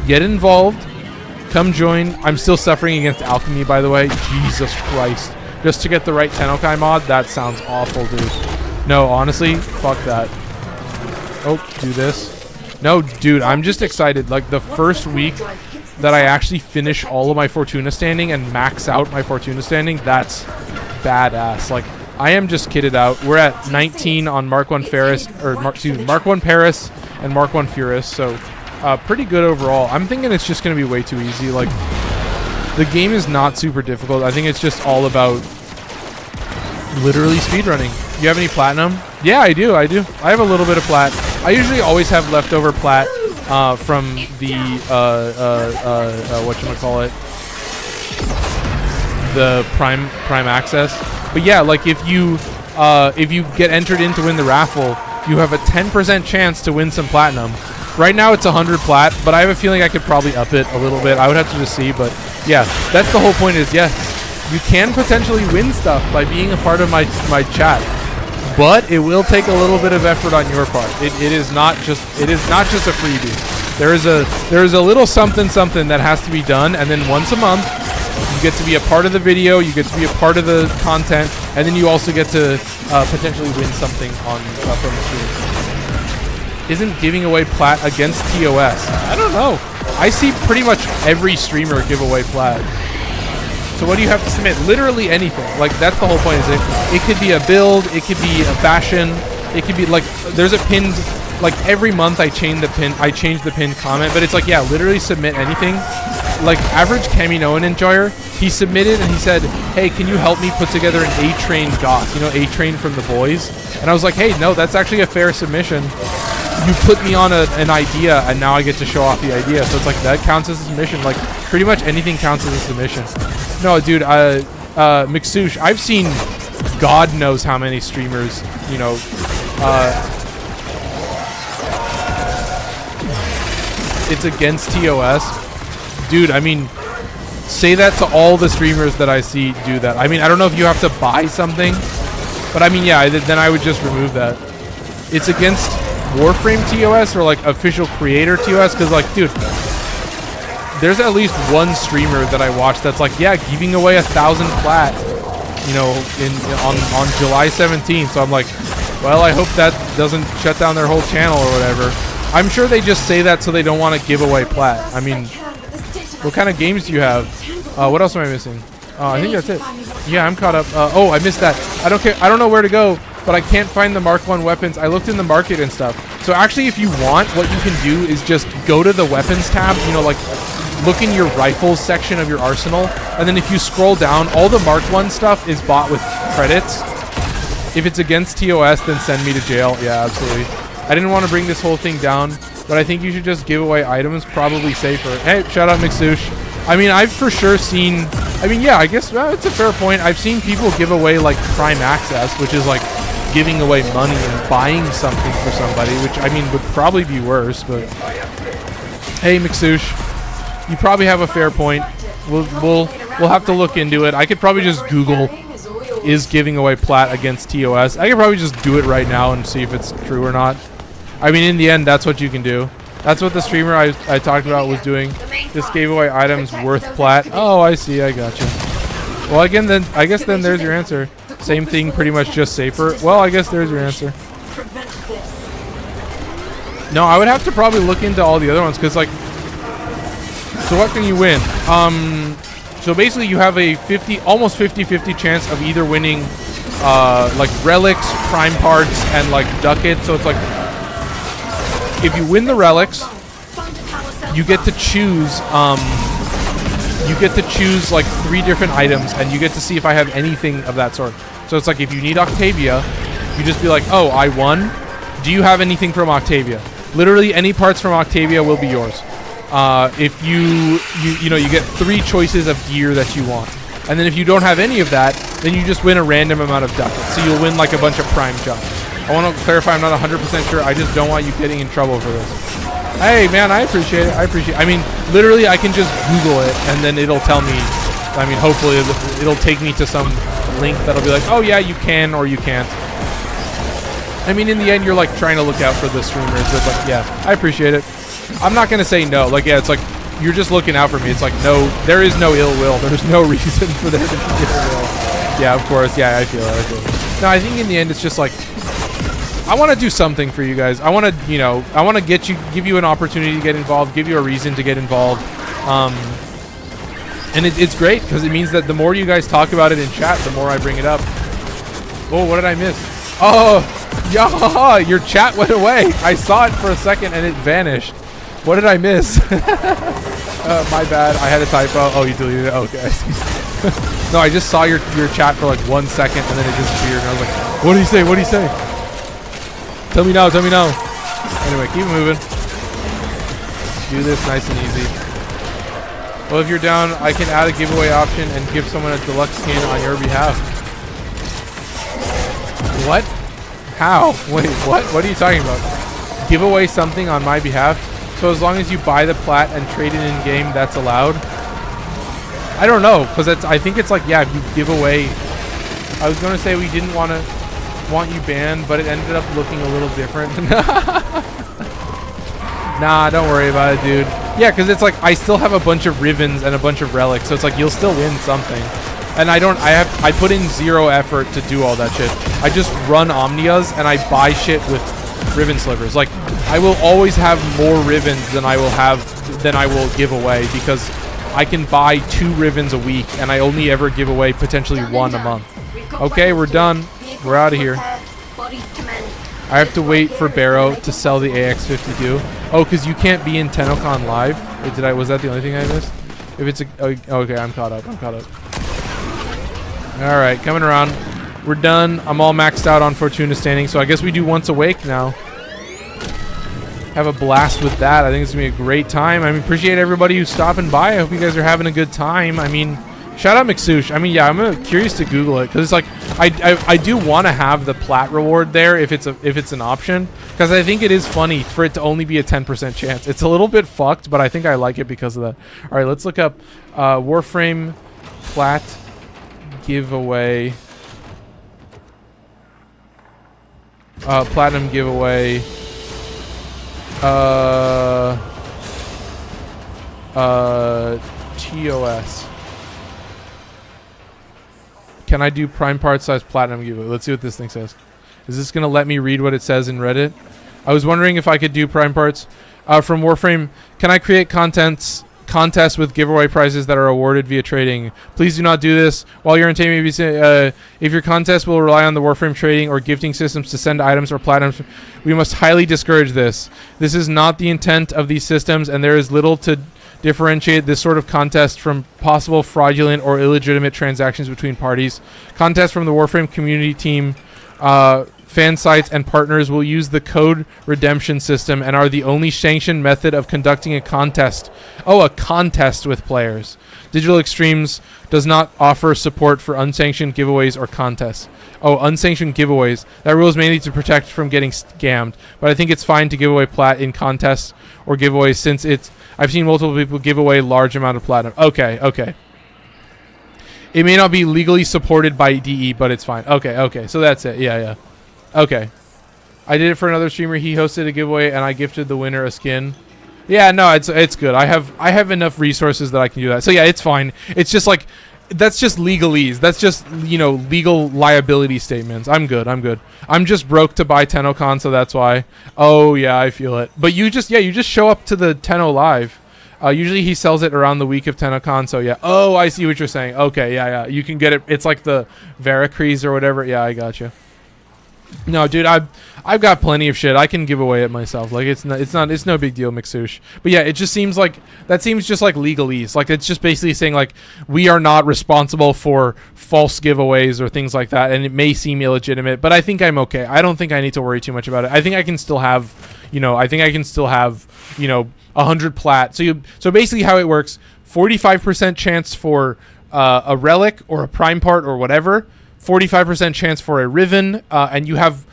get involved. Come join. I'm still suffering against alchemy, by the way. Jesus Christ. Just to get the right Tennokai mod, that sounds awful, dude. No, honestly, fuck that. Oh, do this. No, dude, I'm just excited. Like, the first week that I actually finish all of my Fortuna standing and max out my Fortuna standing, that's badass. Like, I am just kitted out. We're at 19 on Mark 1 Ferris, Mark 1 Paris and Mark 1 Furus, so pretty good overall. I'm thinking it's just going to be way too easy. Like, the game is not super difficult. I think it's just all about literally speedrunning. You have any platinum? Yeah, I do. I have a little bit of plat. I usually always have leftover plat from the whatchamacallit, the prime access. But yeah, like, if you get entered in to win the raffle, you have a 10% chance to win some platinum. Right now it's 100 plat, but I have a feeling I could probably up it a little bit. I would have to just see, but yeah, that's the whole point. Is yes, you can potentially win stuff by being a part of my chat, but it will take a little bit of effort on your part. It is not just a freebie. There is a little something that has to be done, and then once a month You get to be a part of the video, you get to be a part of the content, and then you also get to potentially win something on from the stream. Isn't giving away plat against TOS? I don't know. I see pretty much every streamer give away plat. So what do you have to submit? Literally anything. Like, that's the whole point, is it could be a build, it could be a fashion, it could be like, there's a pinned, like every month I change the pinned comment, but it's like, yeah, literally submit anything. Like average Caminoan enjoyer, he submitted and he said, hey, can you help me put together an A-Train goth? You know, A-Train from The Boys? And I was like, hey, no, that's actually a fair submission. You put me on an idea, and now I get to show off the idea. So it's like, that counts as a submission. Like, pretty much anything counts as a submission. No, dude, McSouche, I've seen God knows how many streamers, you know, it's against TOS. Dude, I mean, say that to all the streamers that I see do that. I mean, I don't know if you have to buy something, but I mean, yeah, then I would just remove that. It's against Warframe TOS or like official creator TOS, because like, dude, there's at least one streamer that I watch that's like, yeah, giving away 1,000 plat, you know, on July 17th. So I'm like, well, I hope that doesn't shut down their whole channel or whatever. I'm sure they just say that so they don't want to give away plat. I mean, what kind of games do you have? What else am I missing? I think that's it. Yeah, I'm caught up. Oh, I missed that. I don't care. I don't know where to go, but I can't find the Mark 1 weapons. I looked in the market and stuff. So actually, if you want, what you can do is just go to the weapons tab, you know, like look in your rifles section of your arsenal, and then if you scroll down, all the Mark 1 stuff is bought with credits. If it's against TOS, then send me to jail. Yeah, absolutely. I didn't want to bring this whole thing down, but I think you should just give away items, probably safer. Hey, shout out McSouche. I mean, I've for sure seen, I mean, yeah, I guess it's a fair point. I've seen people give away like Prime Access, which is like giving away money and buying something for somebody, which I mean would probably be worse, but hey, McSouche, you probably have a fair point. We'll have to look into it. I could probably just Google is giving away plat against TOS. I could probably just do it right now and see if it's true or not. I mean, in the end, that's what you can do. That's what the streamer I talked about was doing. Just gave away items worth plat. Oh, I see. I gotcha. Well, again, then I guess then there's your answer. Same thing, pretty much just safer. Well, I guess there's your answer. No, I would have to probably look into all the other ones, because like, so what can you win? So basically you have a almost 50-50 chance of either winning like relics, prime parts, and like ducats. So it's like, if you win the relics, you get to choose like 3 different items, and you get to see if I have anything of that sort. So it's like, if you need Octavia, you just be like, oh, I won. Do you have anything from Octavia? Literally any parts from Octavia will be yours. If you get 3 choices of gear that you want. And then if you don't have any of that, then you just win a random amount of ducats. So you'll win like a bunch of prime jump. I want to clarify, I'm not 100% sure. I just don't want you getting in trouble for this. Hey, man, I appreciate it. I mean, literally, I can just Google it, and then it'll tell me. I mean, hopefully, it'll take me to some link that'll be like, oh, yeah, you can or you can't. I mean, in the end, you're like trying to look out for the streamers. But like, yeah, I appreciate it. I'm not going to say no. Like, yeah, it's like, you're just looking out for me. It's like, no, there is no ill will. There's no reason for there to be ill will. Yeah, of course. Yeah, I feel it. No, I think in the end, it's just like, I want to do something for you guys. I want to, you know, I want to give you an opportunity to get involved, give you a reason to get involved. And it's great, because it means that the more you guys talk about it in chat, the more I bring it up. Oh, what did I miss? Oh, yeah, your chat went away. I saw it for a second and it vanished. What did I miss? My bad. I had a typo. Oh, you deleted it. Okay. No, I just saw your chat for like 1 second and then it disappeared. And I was like, what do you say? What do you say? Tell me now. Tell me now. Anyway, keep moving. Do this nice and easy. Well, if you're down, I can add a giveaway option and give someone a deluxe skin on your behalf. What? How? Wait, what? What are you talking about? Give away something on my behalf? So as long as you buy the plat and trade it in game, that's allowed? I don't know, because I think it's like, yeah, if you give away... I was going to say we didn't want you banned, but it ended up looking a little different. Nah, don't worry about it, dude. Yeah, because it's like I still have a bunch of Rivens and a bunch of relics, so it's like you'll still win something. And I put in 0 effort to do all that shit. I just run Omnias and I buy shit with Riven slivers. Like I will always have more Rivens than I will give away, because I can buy 2 Rivens a week and I only ever give away potentially 1 a month. Okay, we're done. We're out of here. I have to wait for Barrow to sell the AX52. Oh, because you can't be in TennoCon live. Wait, was that the only thing I missed? If it's okay, I'm caught up. All right, coming around. We're done. I'm all maxed out on Fortuna Standing, so I guess we do Once Awake now. Have a blast with that. I think it's gonna be a great time. I mean, appreciate everybody who's stopping by. I hope you guys are having a good time. I mean, shout out Mixush. I mean, yeah, I'm curious to Google it, because it's like I do want to have the plat reward there if it's an option, because I think it is funny for it to only be a 10% chance. It's a little bit fucked, but I think I like it because of that. All right, let's look up Warframe plat giveaway. Platinum giveaway. TOS. Can I do prime part size platinum giveaway? Let's see what this thing says. Is this gonna let me read what it says in Reddit? I was wondering if I could do prime parts from Warframe. Can I create contests with giveaway prizes that are awarded via trading? Please do not do this. While you're in Tame, if your contest will rely on the Warframe trading or gifting systems to send items or platinums, we must highly discourage this. This is not the intent of these systems, and there is little to differentiate this sort of contest from possible fraudulent or illegitimate transactions between parties. Contests from the Warframe community team, fan sites, and partners will use the code redemption system and are the only sanctioned method of conducting a contest. Oh, a contest with players. Digital Extremes does not offer support for unsanctioned giveaways or contests. Oh, unsanctioned giveaways. That rule is mainly to protect from getting scammed, but I think it's fine to give away plat in contests or giveaways, since I've seen multiple people give away large amount of platinum. Okay. It may not be legally supported by DE, but it's fine. Okay. So that's it. Yeah. Okay. I did it for another streamer. He hosted a giveaway and I gifted the winner a skin. Yeah, no, it's good. I have enough resources that I can do that. So yeah, it's fine. It's just like, that's just legalese. That's just, legal liability statements. I'm good. I'm just broke to buy TennoCon, so that's why. Oh yeah, I feel it. But you just show up to the Tenno live. Usually he sells it around the week of TennoCon, so yeah. Oh, I see what you're saying. Okay, yeah. You can get it. It's like the Veracruz or whatever. Yeah, I got you. No, dude, I've got plenty of shit. I can give away it myself. Like it's no big deal, Mixush. But yeah, it just seems like just like legalese. Like it's just basically saying like we are not responsible for false giveaways or things like that, and it may seem illegitimate, but I think I'm okay. I don't think I need to worry too much about it. I think I can still have, 100 plat. So basically how it works: 45% chance for a relic or a prime part or whatever. 45% chance for a Riven, and you have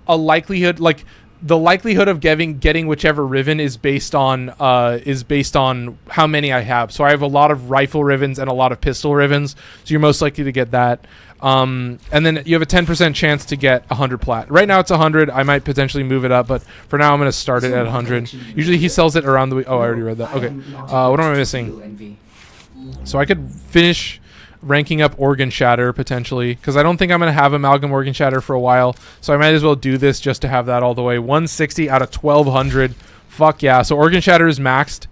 a likelihood, like the likelihood of getting whichever Riven is based on how many I have. So I have a lot of rifle Rivens and a lot of pistol Rivens, so you're most likely to get that. And then you have a 10% chance to get 100 plat. Right now it's 100. I might potentially move it up, but for now I'm going to start it at 100. Usually he sells it around the week. Oh, I already read that. Okay. What am I missing? So I could finish ranking up Organ Shatter potentially, because I don't think I'm going to have Amalgam Organ Shatter for a while, so I might as well do this just to have that all the way. 160 out of 1200. Fuck yeah. So Organ Shatter is maxed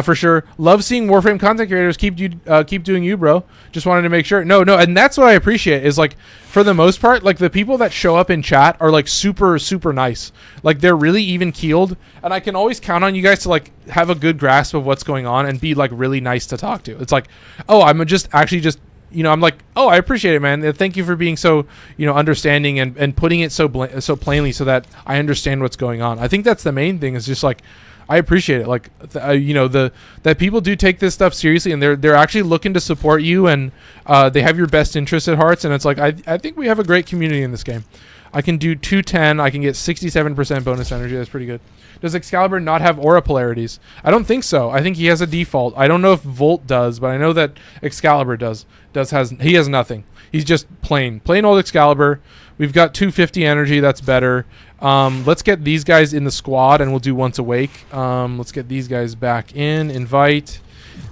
for sure. Love seeing Warframe content creators keep doing you, bro. Just wanted to make sure. No, and that's what I appreciate is like, for the most part, like the people that show up in chat are like super nice. Like they're really even keeled, and I can always count on you guys to like have a good grasp of what's going on and be like really nice to talk to. It's like, oh, I'm just I'm like, oh, I appreciate it, man. Thank you for being so, understanding and putting it so plainly so that I understand what's going on. I think that's the main thing, is just like, I appreciate it. Like, that people do take this stuff seriously, and they're actually looking to support you, and they have your best interests at hearts. And it's like, I think we have a great community in this game. I can do 210. I can get 67% bonus energy. That's pretty good. Does Excalibur not have aura polarities? I don't think so. I think he has a default. I don't know if Volt does, but I know that Excalibur does. He has nothing. He's just plain old Excalibur. We've got 250 energy. That's better. Let's get these guys in the squad, and we'll do Once Awake. Let's get these guys back in. Invite.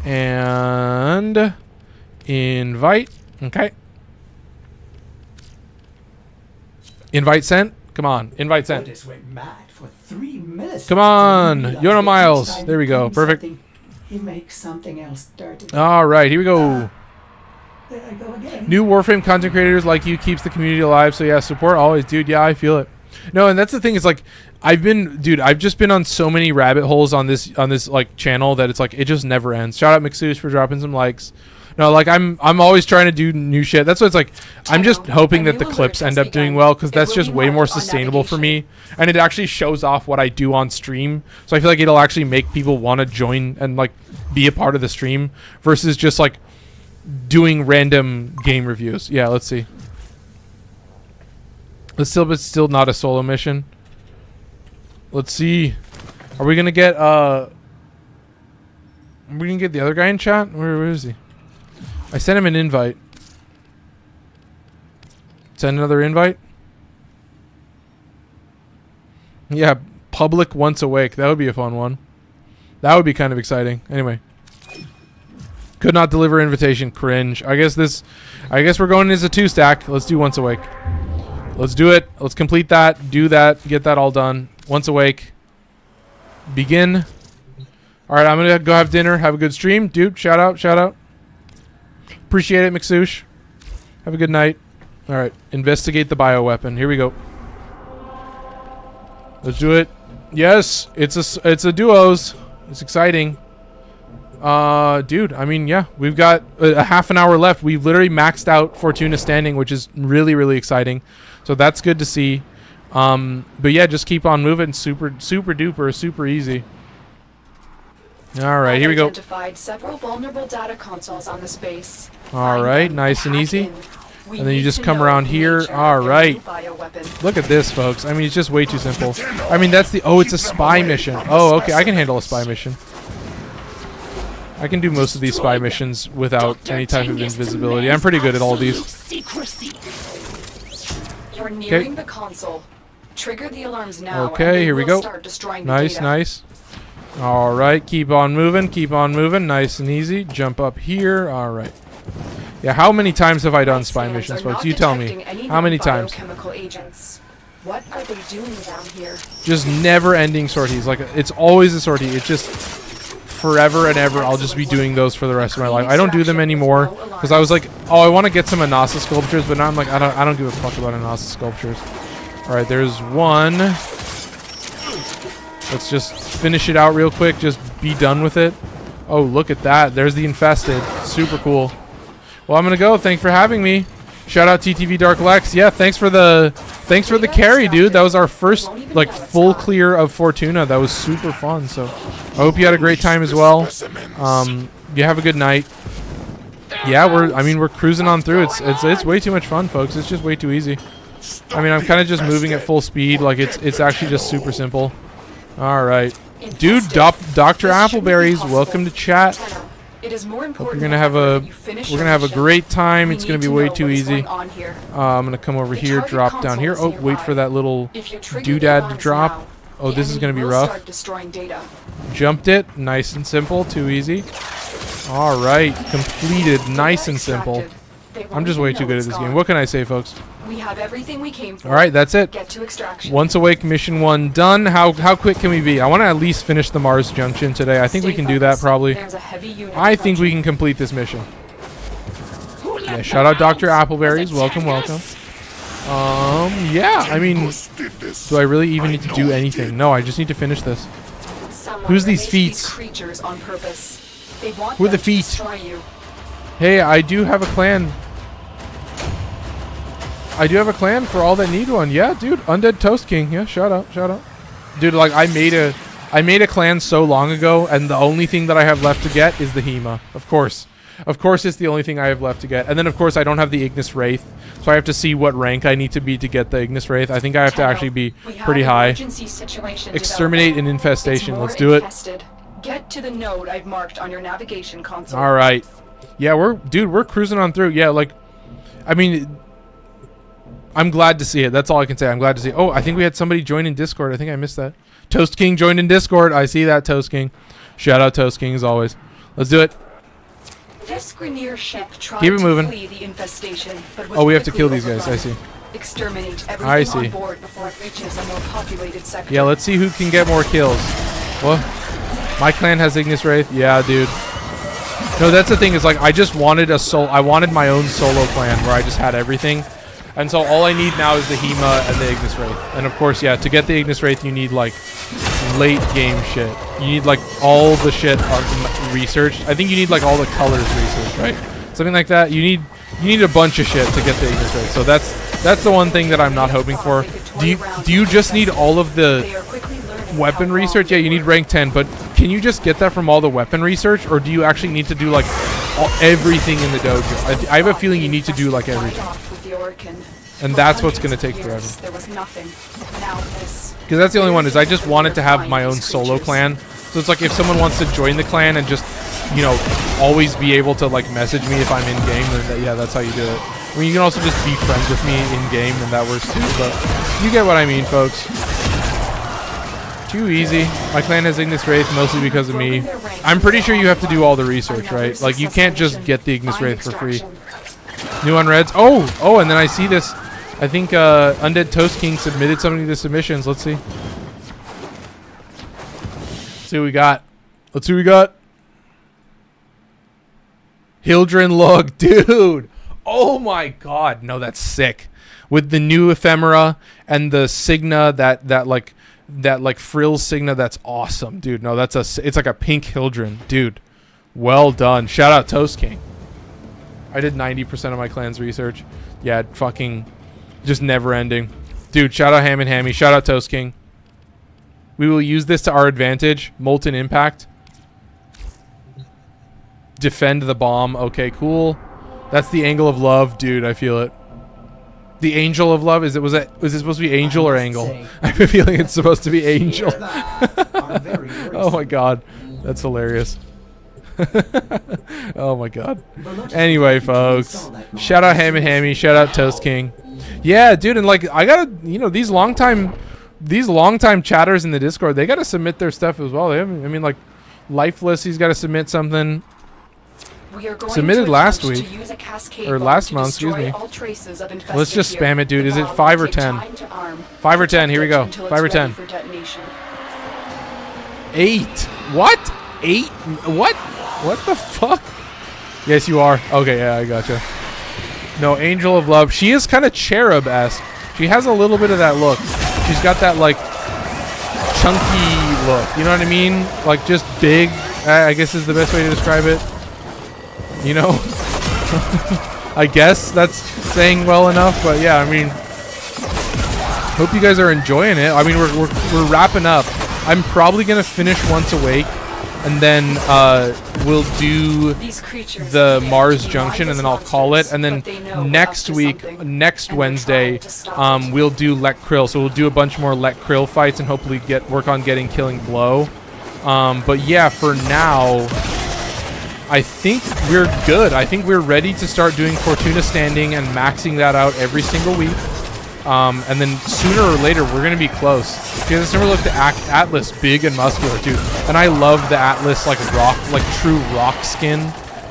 And invite. Okay. Invite sent. Come on. Invite sent. Come on. Yona Miles. There we go. Perfect. He makes something else dirty. All right. Here we go. There I go again. New Warframe content creators like you keeps the community alive. So yeah, support always, dude. Yeah, I feel it. No, and that's the thing is like I've just been on so many rabbit holes on this like channel that it's like it just never ends. Shout out Mixus for dropping some likes. No, like I'm always trying to do new shit. That's what it's like. I'm just hoping that the clips end up doing well because that's just way more sustainable for me, and it actually shows off what I do on stream. So I feel like it'll actually make people want to join and like be a part of the stream versus just like doing random game reviews. Yeah, let's see. It's still not a solo mission. Let's see. Are we gonna get the other guy in chat? Where is he? I sent him an invite. Send another invite. Yeah, public Once Awake. That would be a fun one. That would be kind of exciting. Anyway. Could not deliver invitation. Cringe. I guess we're going as a 2-stack. Let's do Once Awake. Let's do it. Let's complete that. Do that. Get that all done. Once Awake. Begin. Alright, I'm gonna go have dinner. Have a good stream. Dude, shout out. Shout out. Appreciate it, Mixush. Have a good night. Alright, investigate the bioweapon. Here we go. Let's do it. Yes, it's a duos. It's exciting. Dude, I mean, yeah, we've got a half an hour left. We've literally maxed out Fortuna standing, which is really, really exciting. So that's good to see. But yeah, just keep on moving. Super duper, super easy. All right, here we go. Identified several vulnerable data consoles on the space. All right, nice and easy. And then you just come around here. All right. Look at this, folks. I mean, it's just way too simple. I mean, that's the... Oh, it's a spy mission. Oh, okay. I can handle a spy mission. I can do most of these spy missions without any type of invisibility. I'm pretty good at all these. You're nearing the console. Trigger the alarms now. Okay, here we go. Nice, nice. All right, keep on moving, nice and easy. Jump up here. All right. Yeah, how many times have I done spy missions, folks? You tell me. How many times? What are they doing down here? Just never-ending sorties. Like, it's always a sortie. It's just forever and ever. I'll just be doing those for the rest of my life. I don't do them anymore because I was like, oh, I want to get some Anasa sculptures, but now I'm like, I don't give a fuck about Anasa sculptures. All right, there's one. Let's just finish it out real quick. Just be done with it. Oh, look at that. There's the infested. Super cool. Well, I'm gonna go. Thanks for having me. Shout out TTV Dark Lex. Yeah, thanks for the carry, dude. That was our first like full clear of Fortuna. That was super fun. So I hope you had a great time as well. You have a good night. Yeah, we're cruising on through. It's way too much fun, folks. It's just way too easy. I mean, I'm kind of just moving at full speed. Like it's actually just super simple. All right, dude. Dr. Appleberries, welcome to chat. Hope we're gonna have a great time. It's gonna be way too easy. I'm gonna come over here, drop down here. Oh, wait for that little doodad to drop. Oh, this is gonna be rough. Jumped it, nice and simple, too easy. All right, completed, nice and simple. I'm just way too good at this game. What can I say, folks? We have everything we came for. All right, that's it. Get to extraction. Once Awake mission 1 done. How quick can we be? I want to at least finish the Mars Junction today. I think we can do that probably. I think we can complete this mission. Yeah, shout out Dr. Appleberries. Welcome. Yeah, I mean, do I really even need to do anything? No, I just need to finish this. Who's these feats? Who are the feet? Hey, I do have a clan. I do have a clan for all that need one. Yeah, dude. Undead Toast King. Yeah, shout out. Dude, like I made a clan so long ago, and the only thing that I have left to get is the Hema. Of course, it's the only thing I have left to get. And then, of course, I don't have the Ignis Wraith, so I have to see what rank I need to be to get the Ignis Wraith. I think I have to actually be pretty high. Exterminate an infestation. Let's do it. Get to the node I've marked on your navigation console. All right. Yeah, we're cruising on through. Yeah, like I mean, I'm glad to see it. That's all I can say. I'm glad to see it. Oh, I think we had somebody join in Discord. I think I missed that. Toast King joined in Discord. I see that, Toast King. Shout out Toast King as always. Let's do it. This Grineer ship tried Keep it moving. to flee the infestation, but was Oh, we have to quickly kill these guys. I overrun. see. Exterminate everything I see. on board before it reaches a more populated sector. Yeah, let's see who can get more kills. Well, my clan has Ignis Wraith. Yeah, dude. No, that's the thing is like I just wanted I wanted my own solo clan where I just had everything. And so all I need now is the Hema and the Ignis Wraith. And of course, yeah, to get the Ignis Wraith you need like late game shit. You need like all the shit researched. I think you need like all the colors researched, right? Something like that. You need a bunch of shit to get the Ignis Wraith. So that's the one thing that I'm not hoping for. Do you just need all of the weapon research? Yeah, you need rank 10, but can you just get that from all the weapon research, or do you actually need to do like everything in the dojo? I have a feeling you need to do like everything. And that's what's going to take forever. Because that's the only one is I just wanted to have my own solo clan. So it's like if someone wants to join the clan and just, you know, always be able to like message me if I'm in game, then yeah, that's how you do it. I mean, you can also just be friends with me in game, and that works too. But you get what I mean, folks. Too easy. My clan has Ignis Wraith mostly because of me. I'm pretty sure you have to do all the research, right? Like you can't just get the Ignis Wraith for free. New unreads. Oh, and then I see this. I think Undead Toast King submitted something to the submissions. Let's see. Let's see what we got. Let's see what we got. Hildren look, dude. Oh my god. No, that's sick. With the new ephemera and the Signa that like frill Signa, that's awesome, dude. No, it's like a pink Hildren, dude. Well done. Shout out Toast King. I did 90% of my clan's research. Yeah, fucking just never ending. Dude, shout out Ham and Hammy. Shout out Toast King. We will use this to our advantage. Molten Impact. Defend the bomb. Okay, cool. That's the angle of love. Dude, I feel it. The angel of love? Was it supposed to be angel or angle? I have a feeling it's supposed to be angel. Oh my god. That's hilarious. Oh my god. Anyway, folks, shout out Ham and Hammy, shout out Toast King. Yeah, dude, and like I gotta, you know, these long time chatters in the Discord, they gotta submit their stuff as well. I mean, like Lifeless, he's got to submit something. Submitted last week or last month, excuse me. Let's just spam it, dude. Is it 5 or 10? 5 or 10. Here we go. 5 or 10. 8. What? 8? What? What the fuck? Yes, you are. Okay, yeah, I gotcha. No, Angel of Love. She is kind of cherub-esque. She has a little bit of that look. She's got that, like, chunky look. You know what I mean? Like, just big, I guess is the best way to describe it. You know? I guess that's saying well enough, but yeah, I mean, hope you guys are enjoying it. I mean, we're wrapping up. I'm probably going to finish Once Awake, and then we'll do the Mars Junction, and then I'll call it. And then next week, next Wednesday, we'll do Let Krill. So we'll do a bunch more Let Krill fights and hopefully work on getting Killing Blow. But yeah, for now, I think we're good. I think we're ready to start doing Fortuna Standing and maxing that out every single week. And then sooner or later, we're going to be close. Because let's never look at Atlas, big and muscular, too. And I love the Atlas, like true rock skin.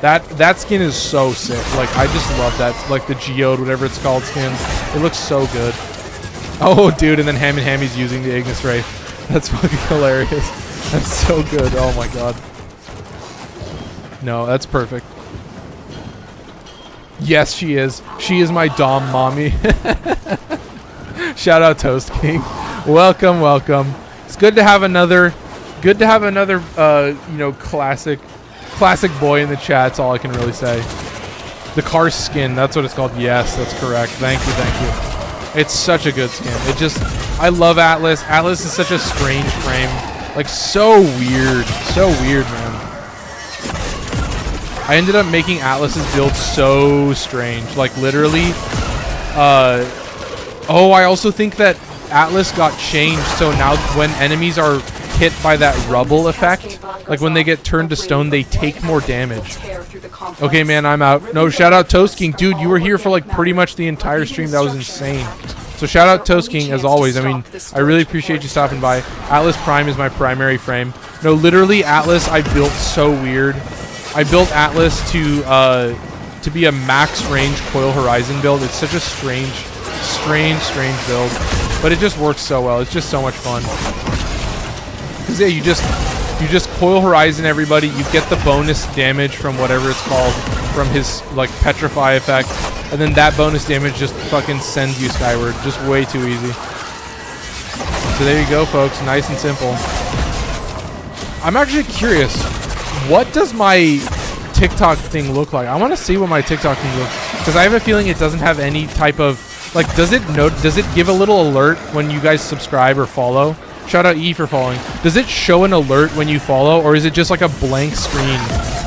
That skin is so sick. Like, I just love that. Like the Geode, whatever it's called, skin. It looks so good. Oh, dude, and then Ham and Hammy's using the Ignis Wraith. That's fucking hilarious. That's so good. Oh, my God. No, that's perfect. Yes, she is. She is my Dom mommy. Shout out Toast King. Welcome, welcome. It's good to have another you know, classic boy in the chat. That's all I can really say. The car skin, that's what it's called. Yes, that's correct. Thank you, thank you. It's such a good skin. I love Atlas. Atlas is such a strange frame. Like, so weird. So weird, man. I ended up making Atlas's build so strange. Like, literally. Oh, I also think that Atlas got changed. So now when enemies are hit by that rubble effect, like when they get turned to stone, they take more damage. Okay, man, I'm out. No, shout out Toast King. Dude, you were here for like pretty much the entire stream. That was insane. So shout out Toast King as always. I mean, I really appreciate you stopping by. Atlas Prime is my primary frame. No, literally Atlas I built so weird. I built Atlas to be a max range Coil Horizon build. It's such a strange build, but it just works so well. It's just so much fun. Because yeah, you just Coil Horizon everybody. You get the bonus damage from whatever it's called, from his like Petrify effect, and then that bonus damage just fucking sends you skyward. Just way too easy. So there you go, folks. Nice and simple. I'm actually curious. What does my TikTok thing look like? I want to see what my TikTok thing looks like, because I have a feeling it doesn't have any type of like. Does it give a little alert when you guys subscribe or follow? Shout out E for following. Does it show an alert when you follow, or is it just like a blank screen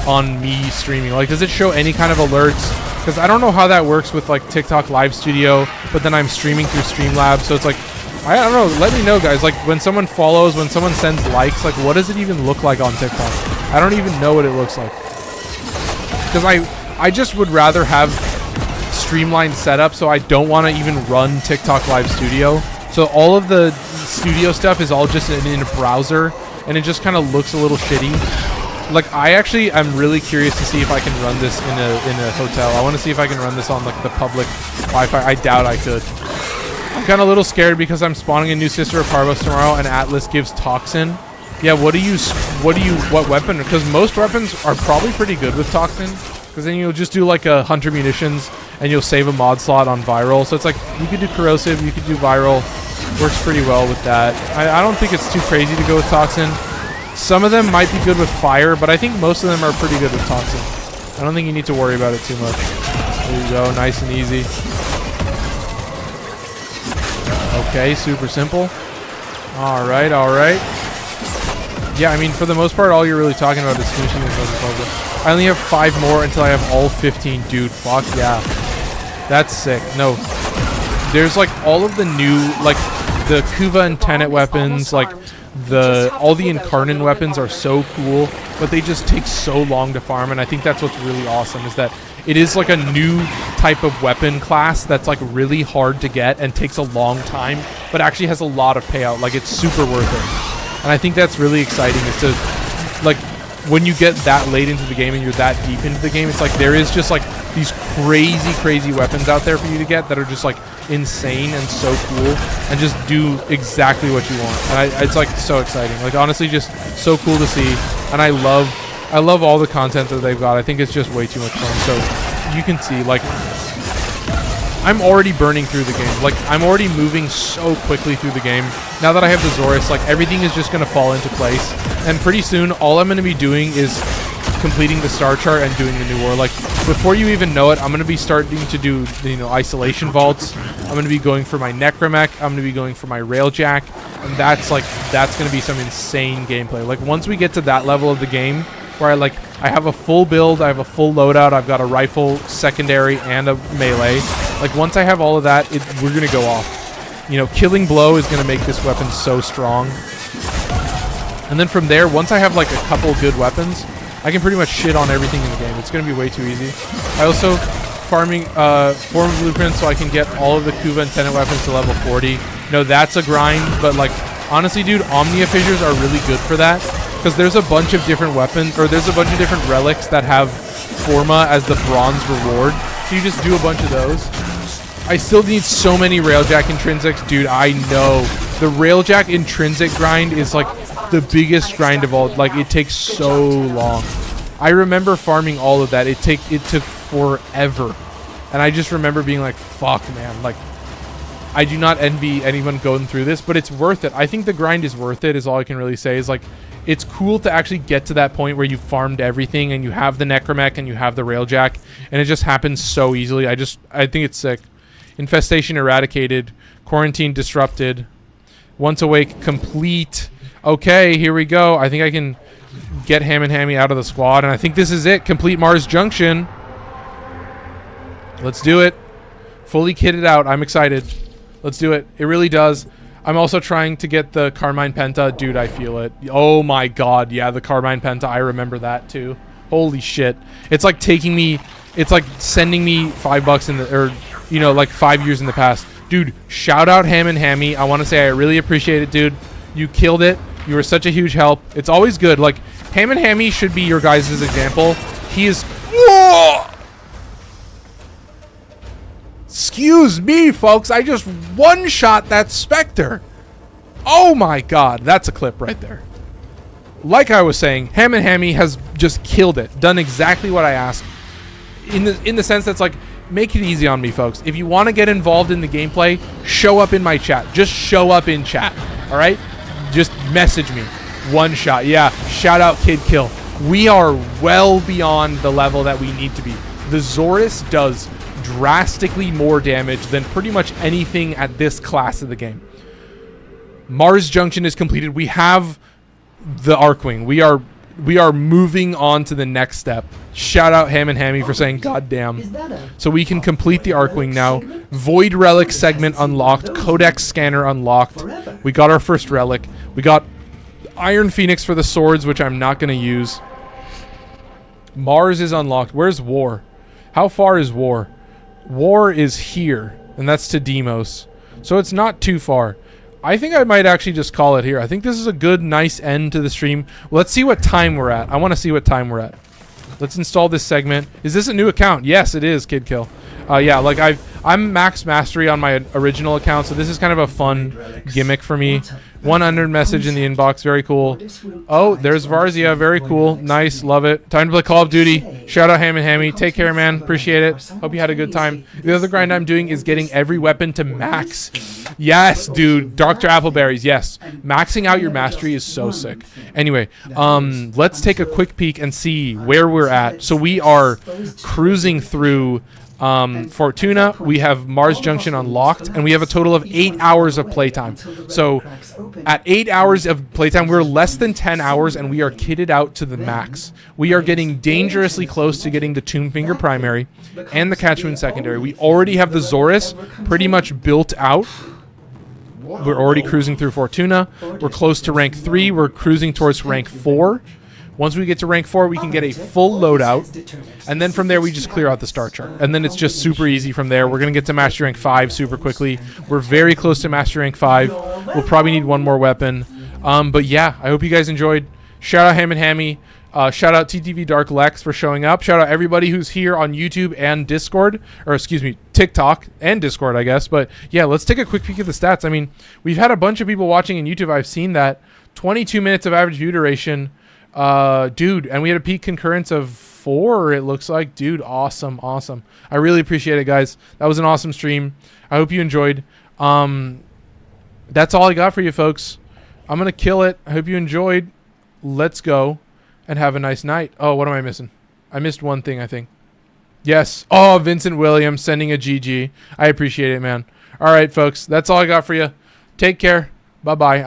on me streaming? Like, does it show any kind of alerts? Because I don't know how that works with like TikTok Live Studio, but then I'm streaming through Streamlabs, so it's like, I don't know. Let me know, guys. Like, when someone follows, when someone sends likes, like, what does it even look like on TikTok? I don't even know what it looks like. Because I just would rather have streamlined setup, so I don't want to even run TikTok Live Studio. So all of the studio stuff is all just in a browser, and it just kind of looks a little shitty. Like, I actually am really curious to see if I can run this in a hotel. I want to see if I can run this on like the public Wi-Fi. I doubt I could. I'm kind of a little scared because I'm spawning a new Sister of Parvos tomorrow, and Atlas gives Toxin. Yeah, what weapon? Because most weapons are probably pretty good with Toxin. Because then you'll just do like a Hunter Munitions, and you'll save a mod slot on Viral. So it's like, you could do Corrosive, you could do Viral. Works pretty well with that. I don't think it's too crazy to go with Toxin. Some of them might be good with Fire, but I think most of them are pretty good with Toxin. I don't think you need to worry about it too much. There you go, nice and easy. Okay, super simple. Alright. Yeah, I mean, for the most part, all you're really talking about is finishing this puzzle. I only have 5 more until I have all 15. Dude, fuck yeah. That's sick. No. There's, like, all of the new, like, the Kuva and Tenet weapons, like, all the Incarnon weapons are so cool, but they just take so long to farm, and I think that's what's really awesome, is that it is like a new type of weapon class that's like really hard to get and takes a long time, but actually has a lot of payout. Like, it's super worth it. And I think that's really exciting, is to, like, when you get that late into the game and you're that deep into the game, it's like there is just like these crazy weapons out there for you to get that are just like insane and so cool and just do exactly what you want. And it's like so exciting. Like, honestly, just so cool to see. And I love all the content that they've got. I think it's just way too much fun. So you can see, like, I'm already burning through the game. Like, I'm already moving so quickly through the game. Now that I have the Xoris, like, everything is just going to fall into place. And pretty soon, all I'm going to be doing is completing the star chart and doing the new war. Like, before you even know it, I'm going to be starting to do, you know, isolation vaults. I'm going to be going for my Necromech. I'm going to be going for my Railjack. And that's going to be some insane gameplay. Like, once we get to that level of the game, where I have a full build, I have a full loadout, I've got a rifle, secondary, and a melee. Like, once I have all of that, we're going to go off. You know, Killing Blow is going to make this weapon so strong. And then from there, once I have, like, a couple good weapons, I can pretty much shit on everything in the game. It's going to be way too easy. I also farming Form of Blueprint so I can get all of the Kuva and Tenet weapons to level 40. No, that's a grind, but, like, honestly, dude, Omnia Fissures are really good for that. Because there's a bunch of different weapons, or there's a bunch of different relics that have Forma as the bronze reward. So you just do a bunch of those. I still need so many Railjack intrinsics. Dude, I know. The Railjack intrinsic grind is like the biggest grind of all. Like, it takes so long. I remember farming all of that. It took forever. And I just remember being like, fuck, man. Like, I do not envy anyone going through this, but it's worth it. I think the grind is worth it, is all I can really say. Is like, it's cool to actually get to that point where you farmed everything and you have the Necromech and you have the Railjack, and it just happens so easily. I think it's sick. Infestation eradicated. Quarantine disrupted. Once awake complete. Okay, here we go. I think I can get Ham and Hammy out of the squad, and I think this is it. Complete Mars Junction. Let's do it. Fully kitted out. I'm excited. Let's do it. It really does. I'm also trying to get the Carmine Penta. Dude, I feel it. Oh my god, yeah, the Carmine Penta. I remember that too. Holy shit. It's like taking me... It's like sending me $5 in the... Or, you know, like 5 years in the past. Dude, shout out Ham and Hammy. I want to say I really appreciate it, dude. You killed it. You were such a huge help. It's always good. Like, Ham and Hammy should be your guys' example. He is... Whoa! Excuse me, folks. I just one-shot that Spectre. Oh my god. That's a clip right there. Like I was saying, Ham and Hammy has just killed it. Done exactly what I asked. In the sense that's like, make it easy on me, folks. If you want to get involved in the gameplay, show up in my chat. Just show up in chat. All right? Just message me. One shot. Yeah. Shout out Kid Kill. We are well beyond the level that we need to be. The Xoris does drastically more damage than pretty much anything at this class of the game. Mars Junction is completed. We have the Archwing. We are moving on to the next step. Shout out Ham and Hammy for saying goddamn. So we can complete the Archwing now. Void Relic segment unlocked. Codex scanner unlocked. We got our first relic. We got Iron Phoenix for the swords, which I'm not going to use. Mars is unlocked. Where's War? How far is War? War is here, and that's to Demos. So it's not too far. I think I might actually just call it here. I think this is a good, nice end to the stream. Let's see what time we're at. I want to see what time we're at. Let's install this segment. Is this a new account? Yes, it is, Kid Kill. Yeah, like I'm max mastery on my original account, so this is kind of a fun gimmick for me. 100 message in the inbox, very cool. Oh, there's Varzia, very cool, nice, love it. Time to play Call of Duty. Shout out Ham and Hammy. Take care, man. Appreciate it. Hope you had a good time. The other grind I'm doing is getting every weapon to max. Yes, dude. Dr. Appleberries, yes. Maxing out your mastery is so sick. Anyway, let's take a quick peek and see where we're at. So we are cruising through Fortuna. We have Mars Junction unlocked, and we have a total of 8 hours of playtime. So at 8 hours of playtime, we're less than 10 hours, and we are kitted out to the max. We are getting dangerously close to getting the Tombfinger primary and the Catchmoon secondary. We already have the Xoris pretty much built out. We're already cruising through Fortuna. We're close to rank 3. We're cruising towards rank 4. Once we get to rank 4, we can get a full loadout, and then from there we just clear out the star chart. And then it's just super easy from there. We're going to get to Master Rank 5 super quickly. We're very close to Master Rank 5. We'll probably need one more weapon. But yeah, I hope you guys enjoyed. Shout out Ham and Hammy. Shout out TTV Dark Lex for showing up. Shout out everybody who's here on YouTube and Discord. Or excuse me, TikTok and Discord, I guess. But yeah, let's take a quick peek at the stats. I mean, we've had a bunch of people watching in YouTube. I've seen that. 22 minutes of average view duration. Dude, and we had a peak concurrence of 4, it looks like. Dude, awesome. I really appreciate it, guys. That was an awesome stream. I hope you enjoyed. That's all I got for you, folks. I'm gonna kill it. I hope you enjoyed. Let's go and have a nice night. Oh, what am I missing? I missed one thing, I think. Yes. Oh, Vincent Williams sending a GG. I appreciate it, man. All right, folks. That's all I got for you. Take care. Bye-bye. I'm